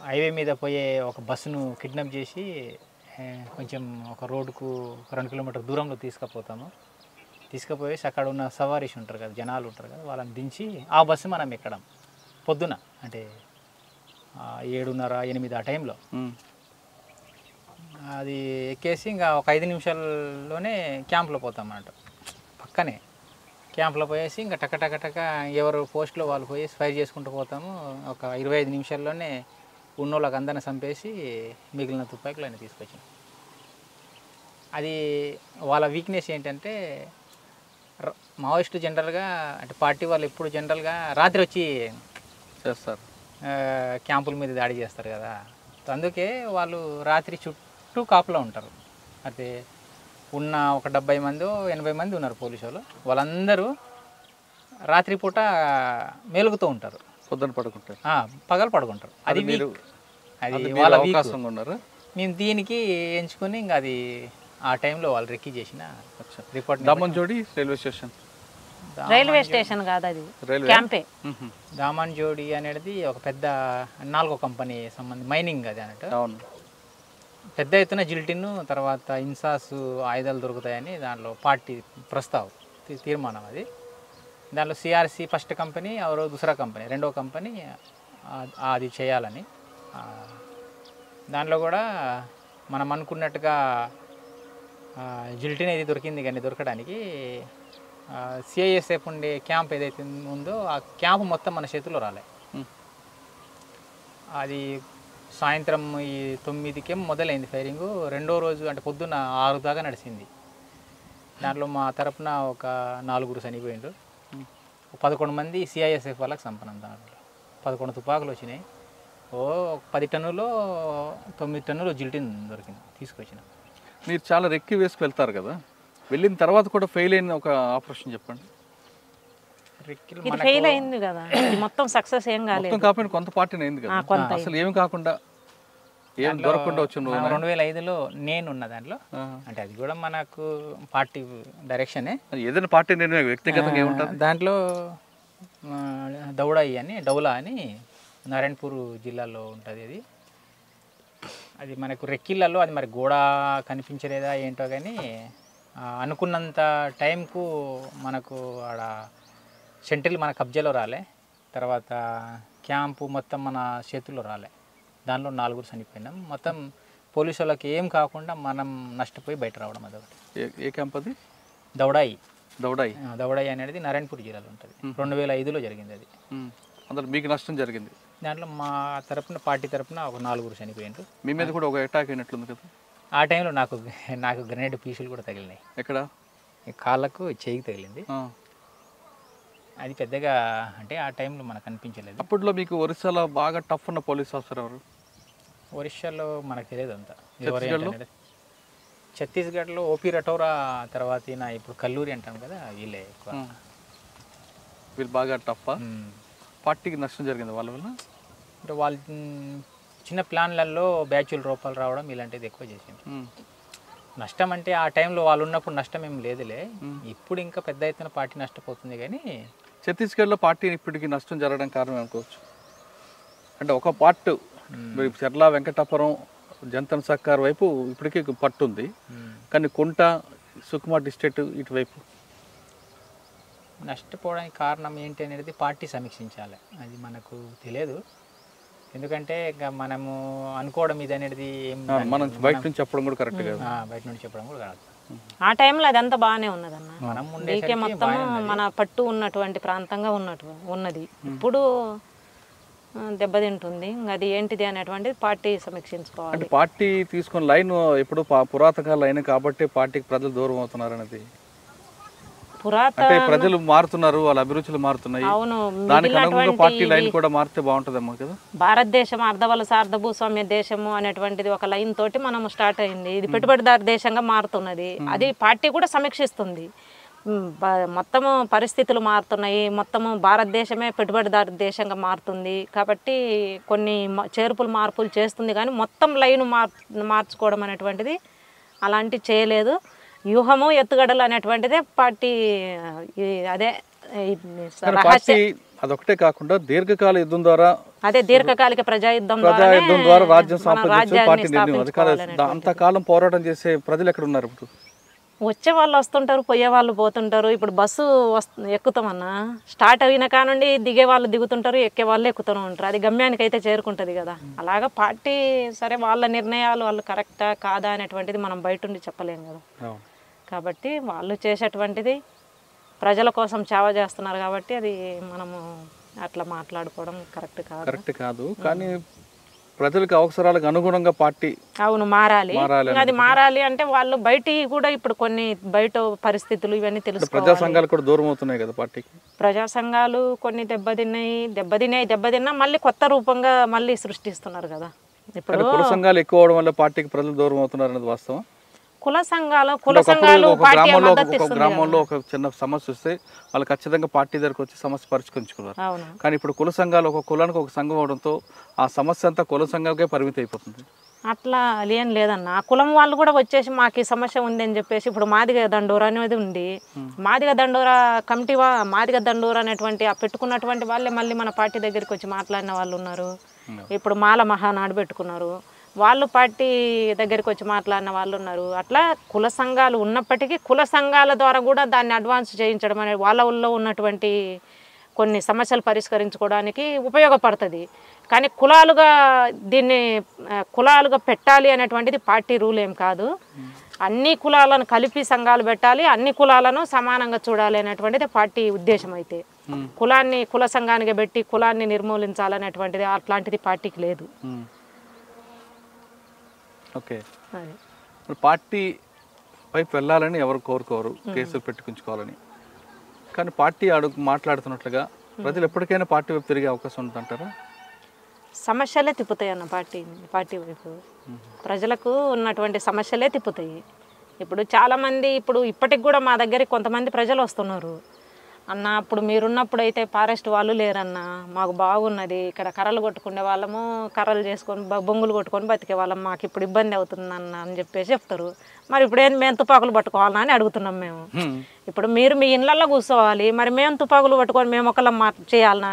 హైవే మీద పోయే ఒక బస్సును కిడ్నాప్ చేసి కొంచెం ఒక రోడ్డుకు 2 కిలోమీటర్ దూరంలో తీసుకుపోయేసి అక్కడ ఉన్న సవారీస్ ఉంటారు కదా, జనాలు ఉంటారు కదా, వాళ్ళని దించి ఆ బస్సు మనం ఎక్కడం పొద్దున, అంటే 7:30, 8 ఆ టైంలో. అది ఎక్కేసి ఇంకా ఒక 5 నిమిషాల్లోనే క్యాంప్లో పోతాం అన్నట్టు. పక్కనే క్యాంప్లో పోయేసి ఇంకా టక ఎవరు పోస్ట్లో వాళ్ళు పోయేసి ఫైర్ చేసుకుంటూ పోతాము. ఒక 25 నిమిషాల్లోనే ఉన్నోళ్ళకి అందరిని చంపేసి మిగిలిన తుపాకులను తీసుకొచ్చాం. అది వాళ్ళ వీక్నెస్ ఏంటంటే, మావోయిస్టు జనరల్గా అంటే పార్టీ వాళ్ళు ఎప్పుడు జనరల్గా రాత్రి వచ్చి చేస్తారు, క్యాంపుల మీద దాడి చేస్తారు కదా. అందుకే వాళ్ళు రాత్రి చుట్టూ కాపులో ఉంటారు. అయితే ఉన్న ఒక 70 మంది 80 మంది ఉన్నారు పోలీసు వాళ్ళు, వాళ్ళందరూ రాత్రిపూట మేలుగుతూ ఉంటారు, పొద్దున పడుకుంటారు, పగలు పడుకుంటారు. అది వాళ్ళ అవకాశం ఉన్నారు. మేము దీనికి ఎంచుకొని ఇంకా అది ఆ టైంలో వాళ్ళు రెక్కి చేసిన రిపోర్ట్. దామంజోడి రైల్వే స్టేషన్ కాదు, అది క్యాంపే. దామంజోడి అనేది ఒక పెద్ద 4వ కంపెనీ సంబంధించి మైనింగ్ అది అన్నట్టు. అవును, పెద్ద ఎత్తున జిల్టిన్ తర్వాత ఇన్సాస్ ఆయుధాలు దొరుకుతాయని దాంట్లో పార్టీ ప్రస్తావం తీర్మానం అది. దాంట్లో సిఆర్సి ఫస్ట్ కంపెనీ ఎవరో దూసరా కంపెనీ రెండో కంపెనీ అది చేయాలని. దాంట్లో కూడా మనం అనుకున్నట్టుగా జిల్టిన్ అయితే దొరికింది, కానీ దొరకడానికి సిఐఎస్ఎఫ్ ఉండే క్యాంప్ ఏదైతే ఉందో ఆ క్యాంప్ మొత్తం మన చేతిలో రాలే. అది సాయంత్రం ఈ 9కి మొదలైంది ఫైరింగ్. రెండో రోజు అంటే పొద్దున్న 6 దాకా నడిచింది. దాంట్లో మా తరపున ఒక 4 చనిపోయిండు, 11 మంది సిఐఎస్ఎఫ్ వాళ్ళకి సంపన్నం. దాంట్లో 11 తుపాకులు వచ్చినాయి. 10 టన్నులో 9 టన్నులు జిల్టిన్ దొరికింది తీసుకొచ్చిన. మీరు చాలా రెక్కి వేసుకు వెళ్తారు కదా, వెళ్ళిన తర్వాత కూడా ఫెయిల్ అయిన ఒక ఆపరేషన్ చెప్పండి. ఇది ఫెయిల్ అయింది కదా, ఇది మొత్తం సక్సెస్ ఏం కాలేదు. మొత్తం కాకపోయినా కొంత పార్టీ అయింది కదా, అసలు ఏమి కాకుండా ఏం దొరకకుండా వచ్చింది. 2005లో నేను ఉన్న దాంట్లో, అంటే అది కూడా మనకు పార్టీ డైరెక్షనే. ఏదైనా పార్టీ నిర్ణయం వ్యక్తిగతంగా ఏముంటుంది. దాంట్లో డౌలా అని నారాయణపూర్ జిల్లాలో ఉంటుంది. అది మనకు రెక్కిళ్ళలో అది మరి గోడ కనిపించలేదా ఏంటో కానీ అనుకున్నంత టైంకు మనకు ఆడ సెంట్రల్ మన కబ్జాలో రాలే. తర్వాత క్యాంపు మొత్తం మన చేతుల్లో రాలే. దానిలో 4 చనిపోయినాం. మొత్తం పోలీసు వాళ్ళకి ఏం కాకుండా మనం నష్టపోయి బయట రావడం. అదొకటి. ఏ క్యాంప్ అది? దౌడాయి అనేది నారాయణపూర్ జిల్లాలో ఉంటుంది. 2005లో జరిగింది అది. అందులో మీకు నష్టం జరిగింది. దాంట్లో మా తరపున పార్టీ తరపున ఒక 4 చనిపోయిండ్రు. మీ మీద కూడా ఒక అటాక్ అయినట్లుంది కదా. ఆ టైంలో నాకు గ్రెనేడ్ పీసులు కూడా తగిలినాయి. ఎక్కడ? కాళ్ళకు చేయికి తగిలింది. అది పెద్దగా అంటే ఆ టైంలో మనకు అనిపించలేదు. అప్పట్లో మీకు ఒరిస్సాలో బాగా టఫ్ ఉన్న పోలీస్ ఆఫీసర్ ఎవరు? ఒరిస్సాలో మనకు తెలియదు అంతా. ఛత్తీస్గఢ్లో ఓపీ రటోరా, తర్వాత ఇప్పుడు కల్లూరి అంటాం కదా, వీళ్ళే ఎక్కువ. వీళ్ళు బాగా టఫ్. పార్టీకి నష్టం జరిగింది వాళ్ళ వల్ల. అంటే వాళ్ళు చిన్న ప్లాన్లలో బ్యాచుల రూపాయలు రావడం ఇలాంటిది ఎక్కువ చేసింది. నష్టం అంటే ఆ టైంలో వాళ్ళు ఉన్నప్పుడు నష్టం ఏం లేదులే. ఇప్పుడు ఇంకా పెద్ద ఎత్తున పార్టీ నష్టపోతుంది. కానీ ఛత్తీస్గఢ్లో పార్టీ ఇప్పటికీ నష్టం జరగడం కారణం అనుకోవచ్చు. అంటే ఒక పార్ట్ చెర్ల వెంకటాపురం జంతన్ సర్కార్ వైపు ఇప్పటికీ పట్టుంది, కానీ కుంట సుకుమా డిస్ట్రిక్ట్ ఇటువైపు నష్టపోవడానికి కారణం ఏంటి అనేది పార్టీ సమీక్షించాలి. అది మనకు తెలియదు. ఎందుకంటే ఇంకా మనము అనుకోవడం ఇది అనేది మనం బయట నుంచి చెప్పడం కూడా కరెక్ట్ కాదు. బయట నుంచి చెప్పడం కూడా కాదు. ఆ టైంలో అదంతా బాగానే ఉన్నదన్న. మనకే మొత్తం మన పట్టు ఉన్నటువంటి ప్రాంతంగా ఉన్నది. ఇప్పుడు దెబ్బతింటుంది. అది ఏంటిది అనేటువంటిది పార్టీ సమీక్షించుకోవాలి. అంటే పార్టీ తీసుకున్న లైన్ ఎప్పుడు పురాతన లైన్ కాబట్టి పార్టీకి ప్రజలు దూరం అవుతున్నారు అనేది. అంటే ప్రజలు మారుతున్నారు, వాళ్ళ అభిరుచులు మారుతున్నాయి. అవును, దానికి అనుగుణంగా పార్టీ లైన్ కూడా మారితే బాగుంటుందేమో కదా. భారతదేశం అర్ధవలస అర్ధభూస్వామ్య దేశము అనేటువంటిది ఒక లైన్ తోటి మనం స్టార్ట్ అయింది. ఇది పెట్టుబడిదారు దేశంగా మారుతున్నది. అది పార్టీ కూడా సమీక్షిస్తుంది. మొత్తము పరిస్థితులు మారుతున్నాయి, మొత్తము భారతదేశమే పెట్టుబడిదారు దేశంగా మారుతుంది కాబట్టి కొన్ని మార్పులు చేస్తుంది. కానీ మొత్తం లైన్ మార్చుకోవడం అనేటువంటిది అలాంటి చేయలేదు. వ్యూహము ఎత్తుగడలు అనేటువంటిదే పార్టీ. అదే అదొకటే కాకుండా దీర్ఘకాల యుద్ధం ద్వారా, అదే దీర్ఘకాలిక ప్రజాయుద్ధం ద్వారా రాజ్యం సంపాదించే పార్టీ నిర్ణయం. అంతకాలం పోరాటం చేసే ప్రజలు ఎక్కడ ఉన్నారు? ఇప్పుడు వచ్చే వాళ్ళు వస్తుంటారు, పోయే వాళ్ళు పోతుంటారు. ఇప్పుడు బస్సు ఎక్కుతామన్నా, స్టార్ట్ అయిన కానుండి దిగే వాళ్ళు దిగుతుంటారు, ఎక్కే వాళ్ళు ఎక్కుతూనే ఉంటారు. అది గమ్యానికి అయితే చేరుకుంటుంది కదా. అలాగా పార్టీ సరే వాళ్ళ నిర్ణయాలు వాళ్ళు కరెక్టా కాదా అనేటువంటిది మనం బయట ఉండి చెప్పలేము కదా. కాబట్టి వాళ్ళు చేసేటువంటిది ప్రజల కోసం సేవ చేస్తున్నారు కాబట్టి అది మనము అట్లా మాట్లాడుకోవడం కరెక్ట్ కాదు. కానీ ప్రజలకు అవసరాలకు అనుగుణంగా పార్టీ మారాలి. అది మారాలి అంటే వాళ్ళు బయట కూడా ఇప్పుడు కొన్ని బయట పరిస్థితులు ఇవన్నీ తెలుసు. ప్రజా సంఘాలు కూడా దూరం అవుతున్నాయి కదా పార్టీకి. ప్రజా సంఘాలు కొన్ని దెబ్బతిన్నా మళ్ళీ కొత్త రూపంగా మళ్ళీ సృష్టిస్తున్నారు కదా. ఇప్పుడు కుల సంఘాలు ఎక్కువ అవడం వల్ల పార్టీకి ప్రజలు దూరం అవుతున్నారు అనేది వాస్తవం. కుల సంఘాలు గ్రామంలో ఒక చిన్న సమస్య వస్తే వాళ్ళు ఖచ్చితంగా పార్టీ దగ్గరకు వచ్చి సమస్య పరిష్కరించుకున్నారు. కానీ ఇప్పుడు కుల సంఘాలు ఒక కులానికి ఒక సంఘం అవడంతో ఆ సమస్య అంతా కుల సంఘాలకే పరిమితి అయిపోతుంది. అట్లా ఏం లేదన్న. ఆ కులం వాళ్ళు కూడా వచ్చేసి మాకు ఈ సమస్య ఉంది అని చెప్పేసి ఇప్పుడు మాదిగ దండోరా అనేది ఉంది. మాదిగ దండోరా కమిటీ మాదిగ దండోరా అనేటువంటి ఆ పెట్టుకున్నటువంటి వాళ్ళే మళ్ళీ మన పార్టీ దగ్గరికి వచ్చి మాట్లాడిన వాళ్ళు ఉన్నారు. ఇప్పుడు మాల మహానాడు పెట్టుకున్నారు. వాళ్ళు పార్టీ దగ్గరికి వచ్చి మాట్లాడిన వాళ్ళు ఉన్నారు. అట్లా కుల సంఘాలు ఉన్నప్పటికీ కుల సంఘాల ద్వారా కూడా దాన్ని అడ్వాన్స్ చేయించడం అనేది వాళ్ళ ఉన్నటువంటి కొన్ని సమస్యలు పరిష్కరించుకోవడానికి ఉపయోగపడుతుంది. కానీ కులాలుగా పెట్టాలి అనేటువంటిది పార్టీ రూల్ ఏం కాదు. అన్ని కులాలను కలిపి సంఘాలు పెట్టాలి, అన్ని కులాలను సమానంగా చూడాలి అనేటువంటిది పార్టీ ఉద్దేశం. అయితే కుల సంఘానికి పెట్టి కులాన్ని నిర్మూలించాలనేటువంటిది అట్లాంటిది పార్టీకి లేదు. ఓకే, పార్టీ వైపు వెళ్ళాలని ఎవరు కోరుకోరు, కేసులు పెట్టుకుంచుకోవాలని. కానీ పార్టీ మాట్లాడుతున్నట్లుగా ప్రజలు ఎప్పటికైనా పార్టీ వైపు తిరిగే అవకాశం ఉంటుందంటారా? సమస్యలే తిప్పుతాయి అన్న పార్టీ వైపు. ప్రజలకు ఉన్నటువంటి సమస్యలే తిప్పుతాయి. ఇప్పుడు చాలామంది ఇప్పటికి కూడా మా దగ్గరికి కొంతమంది ప్రజలు వస్తున్నారు. అన్న అప్పుడు మీరున్నప్పుడు అయితే ఫారెస్ట్ వాళ్ళు లేరన్న, మాకు బాగున్నది, ఇక్కడ కర్రలు కొట్టుకునే వాళ్ళము, కర్రలు చేసుకొని బొంగులు కొట్టుకొని బతికే వాళ్ళం, మాకు ఇప్పుడు ఇబ్బంది అవుతుందన్న అని చెప్పేసి చెప్తారు. మరి ఇప్పుడు మేము తుపాకులు పట్టుకోవాలన్నా అని అడుగుతున్నాం మేము. ఇప్పుడు మీరు మీ ఇళ్ళల్లో కూర్చోవాలి, మరి మేము తుపాకులు పట్టుకొని మేము ఒకళ్ళం చేయాలనా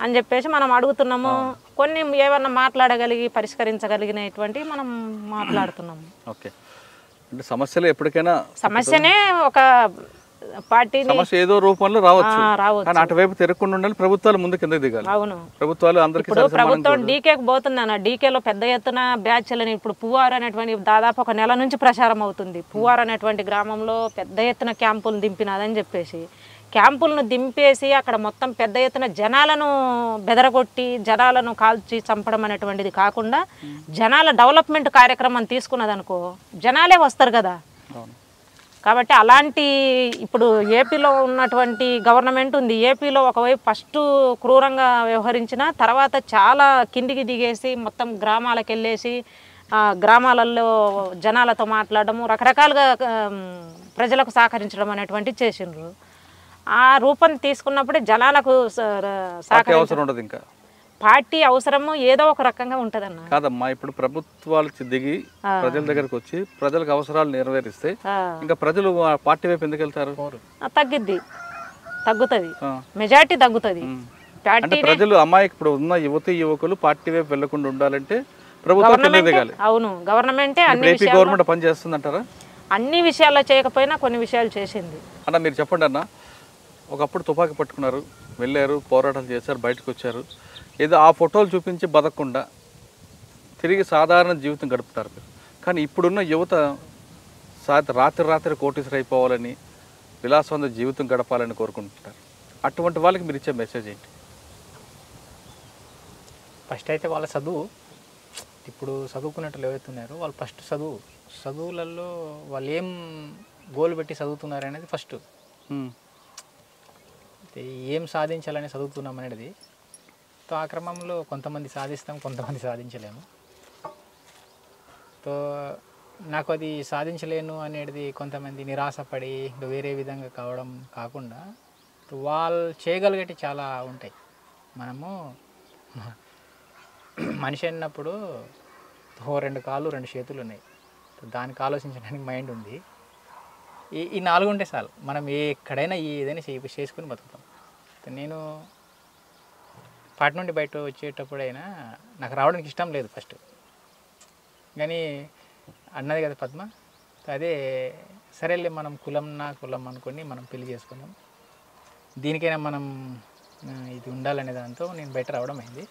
అని చెప్పేసి మనం అడుగుతున్నాము. కొన్ని ఏమన్నా మాట్లాడగలిగి పరిష్కరించగలిగినటువంటి మనం మాట్లాడుతున్నాము. ఓకే, అంటే సమస్యలు ఎప్పటికైనా సమస్యనే ఒక పార్టీ సమస్య ఏదో రూపంలో రావచ్చు. కానీ అటువైపు తిరగకుండా ఉండాలి, ప్రభుత్వాలు ముందు కింద దిగాలి. అవును, ప్రభుత్వాలు అందరికీ ప్రభుత్వం డీకేకి పోతుందన్న, డీకేలో పెద్ద ఎత్తున బ్యాచ్లని ఇప్పుడు పువ్వారు అనేటువంటి దాదాపు ఒక నెల నుంచి ప్రచారం అవుతుంది. పువ్వారు అనేటువంటి గ్రామంలో పెద్ద ఎత్తున క్యాంపులను దింపినాదని చెప్పేసి, క్యాంపులను దింపేసి అక్కడ మొత్తం పెద్ద ఎత్తున జనాలను బెదరగొట్టి జనాలను కాల్చి చంపడం అనేటువంటిది కాకుండా జనాల డెవలప్మెంట్ కార్యక్రమం తీసుకున్నదనుకో జనాలే వస్తారు కదా. కాబట్టి అలాంటి ఇప్పుడు ఏపీలో ఉన్నటువంటి గవర్నమెంట్ ఉంది. ఏపీలో ఒకవైపు ఫస్ట్ క్రూరంగా వ్యవహరించిన తర్వాత చాలా కిందికి దిగేసి మొత్తం గ్రామాలకు వెళ్ళేసి గ్రామాలలో జనాలతో మాట్లాడము, రకరకాలుగా ప్రజలకు సహకరించడం అనేటువంటిది చేసిండ్రు. ఆ రూపం తీసుకున్నప్పుడే జనాలకు సహకరించడం ఇంకా పార్టీ అవసరము ఏదో ఒక రకంగా ఉంటదన్న. కాదమ్మా, ఇప్పుడు ప్రభుత్వాలు దిగి ప్రజల దగ్గరకు వచ్చి ప్రజలకు అవసరాలు నెరవేరిస్తే ఇంకా ప్రజలు పార్టీ వైపు ఎందుకు వెళ్తారు? తగ్గుతుంది, మెజారిటీ తగ్గుతుంది. ప్రజలు ఇప్పుడు ఉన్న యువకులు పార్టీ వైపు వెళ్లకుండా ఉండాలంటే ప్రభుత్వం దిగాలి. అవును, గవర్నమెంటే గవర్నమెంట్ పని చేస్తుందంటారా? అన్ని విషయాల్లో చేయకపోయినా కొన్ని విషయాలు చేసింది. అన్న మీరు చెప్పండి అన్న, ఒకప్పుడు తుపాకీ పట్టుకున్నారు, వెళ్ళారు, పోరాటాలు చేశారు, బయటకు వచ్చారు, ఏదో ఆ ఫోటోలు చూపించి బతకకుండా తిరిగి సాధారణ జీవితం గడుపుతారు. కానీ ఇప్పుడున్న యువత రాత్రి కోటీశ్వర అయిపోవాలని, విలాసవంత జీవితం గడపాలని కోరుకుంటుంటారు. అటువంటి వాళ్ళకి మీరు ఇచ్చే మెసేజ్ ఏంటి? ఫస్ట్ అయితే వాళ్ళ చదువు, ఇప్పుడు చదువుకున్నట్లు ఎవరైతున్నారో వాళ్ళు ఫస్ట్ చదువులలో వాళ్ళు ఏం గోల్ పెట్టి చదువుతున్నారు అనేది ఫస్ట్. ఏం సాధించాలని చదువుతున్నాం అనేది. తో ఆ క్రమంలో కొంతమంది సాధిస్తాం, కొంతమంది సాధించలేము. తో నాకు అది సాధించలేను అనేది కొంతమంది నిరాశపడి వేరే విధంగా కావడం కాకుండా వాళ్ళు చేయగలిగేటి చాలా ఉంటాయి. మనము మనిషి అన్నప్పుడు రెండు కాళ్ళు 2 చేతులు ఉన్నాయి, దానికి ఆలోచించడానికి మైండ్ ఉంది. ఈ 4 ఉంటే చాలు, మనం ఎక్కడైనా ఏదైనా చేసుకుని బతుకుతాం. నేను పాటి నుండి బయట వచ్చేటప్పుడైనా నాకు రావడానికి ఇష్టం లేదు ఫస్ట్, కానీ అన్నది కదా పద్మ, అదే సరేలే మనం కులం అనుకొని మనం పెళ్లి చేసుకున్నాం, దీనికైనా మనం ఇది ఉండాలనే దాంతో నేను బయట రావడం అయింది.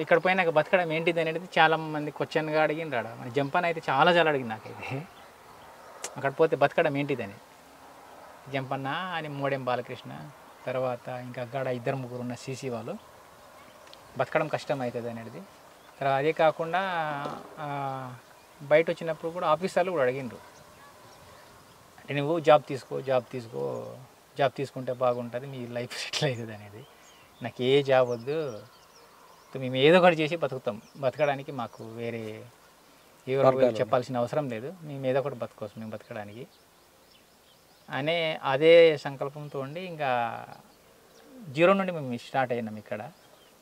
ఇక్కడ పోయినాక బతకడం ఏంటిది అనేది చాలామంది క్వశ్చన్గా అడిగిన రాడా, మన జంపన్ అయితే చాలా అడిగింది నాకైతే. అక్కడ పోతే బతకడం ఏంటిదని జంపన్న అని మోడెం బాలకృష్ణ, తర్వాత ఇంకా అక్కడ 2-3 ఉన్న సీసీ వాళ్ళు, బతకడం కష్టం అవుతుంది అనేది. తర్వాత అదే కాకుండా బయట వచ్చినప్పుడు కూడా ఆఫీసర్లు కూడా అడిగిండ్రు, అంటే నువ్వు జాబ్ తీసుకుంటే బాగుంటుంది, మీ లైఫ్ సెటిల్ అవుతుంది అనేది. నాకు ఏ జాబ్ వద్దు, మేము ఏదో ఒకటి చేసి బతకడానికి మాకు వేరే ఎవరు చెప్పాల్సిన అవసరం లేదు, మేము ఏదో ఒకటి బతకోవచ్చు మేము బతకడానికి అనే అదే సంకల్పంతో ఉండి ఇంకా 0 నుండి మేము స్టార్ట్ అయినాం ఇక్కడ.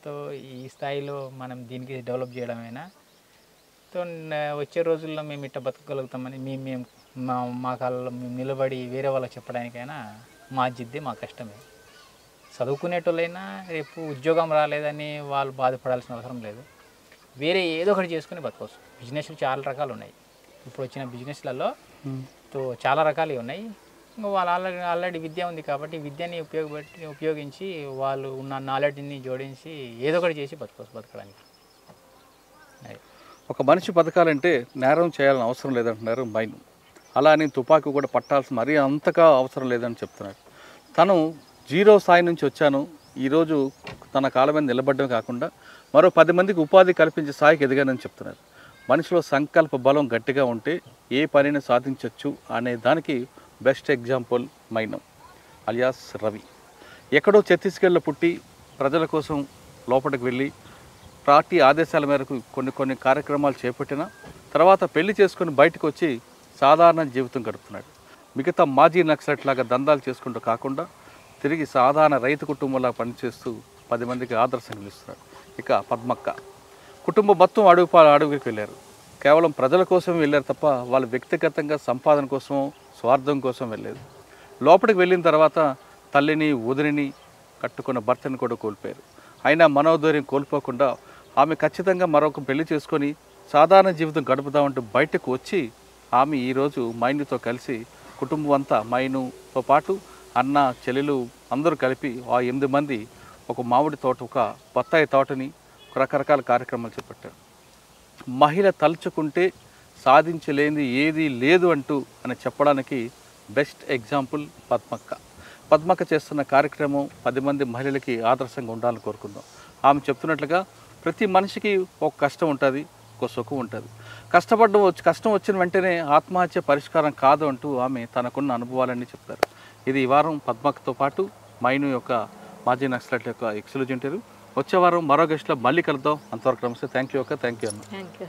తో ఈ స్థాయిలో మనం దీనికి డెవలప్ చేయడమైనా తో వచ్చే రోజుల్లో మేము ఇట్లా బతకగలుగుతామని మేము మా కాళ్ళలో మేము నిలబడి వేరే వాళ్ళకి చెప్పడానికైనా మా జిద్దే మా కష్టమే. చదువుకునేటోళ్ళైనా రేపు ఉద్యోగం రాలేదని వాళ్ళు బాధపడాల్సిన అవసరం లేదు. వేరే ఏదో ఒకటి చేసుకుని బతకవచ్చు. బిజినెస్లు చాలా రకాలు ఉన్నాయి. ఇప్పుడు వచ్చిన బిజినెస్లలో చాలా రకాలు ఉన్నాయి. ఇంకా వాళ్ళు ఆల్రెడీ విద్య ఉంది కాబట్టి విద్యని ఉపయోగించి వాళ్ళు ఉన్న నాలెడ్జ్ని జోడించి ఏదో ఒకటి చేసి బతకడానికి. ఒక మనిషి బతకాలంటే నేరం చేయాలని అవసరం లేదంటున్నారు మైను. అలా అని తుపాకీ కూడా పట్టాల్సిన మరీ అంతగా అవసరం లేదని చెప్తున్నారు. తను జీరో స్థాయి నుంచి వచ్చాను, ఈరోజు తన కాళ్ళ మీద నిలబడడం కాకుండా మరో 10 మందికి ఉపాధి కల్పించే స్థాయికి ఎదిగానని చెప్తున్నారు. మనిషిలో సంకల్ప బలం గట్టిగా ఉంటే ఏ పనిని సాధించవచ్చు అనే దానికి బెస్ట్ ఎగ్జాంపుల్ మైనం అలియాస్ రవి. ఎక్కడో ఛత్తీస్గఢ్లో పుట్టి ప్రజల కోసం లోపలికి వెళ్ళి పార్టీ ఆదేశాల మేరకు కొన్ని కార్యక్రమాలు చేపట్టిన తర్వాత పెళ్లి చేసుకొని బయటకు వచ్చి సాధారణ జీవితం గడుపుతున్నాడు. మిగతా మాజీ నక్సలైట్ లాగా దందాలు చేసుకుంటూ కాకుండా తిరిగి సాధారణ రైతు కుటుంబంలా పనిచేస్తూ 10 మందికి ఆదర్శంగా నిలుస్తున్నాడు. ఇక పద్మక్క కుటుంబం మొత్తం అడుగుకి వెళ్ళారు. కేవలం ప్రజల కోసం వెళ్ళారు తప్ప వాళ్ళు వ్యక్తిగతంగా సంపాదన కోసం స్వార్థం కోసం వెళ్ళలేదు. లోపలికి వెళ్ళిన తర్వాత తల్లిని వదిలిని కట్టుకున్న భర్తని కూడా కోల్పోయారు. అయినా మనోధైర్యం కోల్పోకుండా ఆమె ఖచ్చితంగా మరొక పెళ్లి చేసుకొని సాధారణ జీవితం గడుపుదామంటూ బయటకు వచ్చి ఆమె ఈరోజు మైనుతో కలిసి కుటుంబం అంతా మైనుతో పాటు అన్న చెల్లెలు అందరూ కలిపి ఆ 8 మంది ఒక మామిడి తోట, ఒక బత్తాయి తోటని రకరకాల కార్యక్రమాలు చేపట్టారు. మహిళ తలుచుకుంటే సాధించలేనిది ఏదీ లేదు అంటూ అని చెప్పడానికి బెస్ట్ ఎగ్జాంపుల్ పద్మక్క చేస్తున్న కార్యక్రమం 10 మంది మహిళలకి ఆదర్శంగా ఉండాలని కోరుకుందాం. ఆమె చెప్తున్నట్లుగా ప్రతి మనిషికి ఒక కష్టం ఉంటుంది, ఒక సుఖం ఉంటుంది. కష్టం వచ్చిన వెంటనే ఆత్మహత్య పరిష్కారం కాదు అంటూ ఆమె తనకున్న అనుభవాలన్నీ చెప్తారు. ఇది ఈ వారం పద్మక్కతో పాటు మైను యొక్క మాజీ నక్సలైట్ యొక్క ఎక్స్క్లూజివ్ ఇంటర్వ్యూ. వచ్చే వారం మరో గెస్ట్లో మళ్ళీ కలుద్దాం. అంతవరకు నమస్తే. థ్యాంక్ యూ అన్న. Thank you.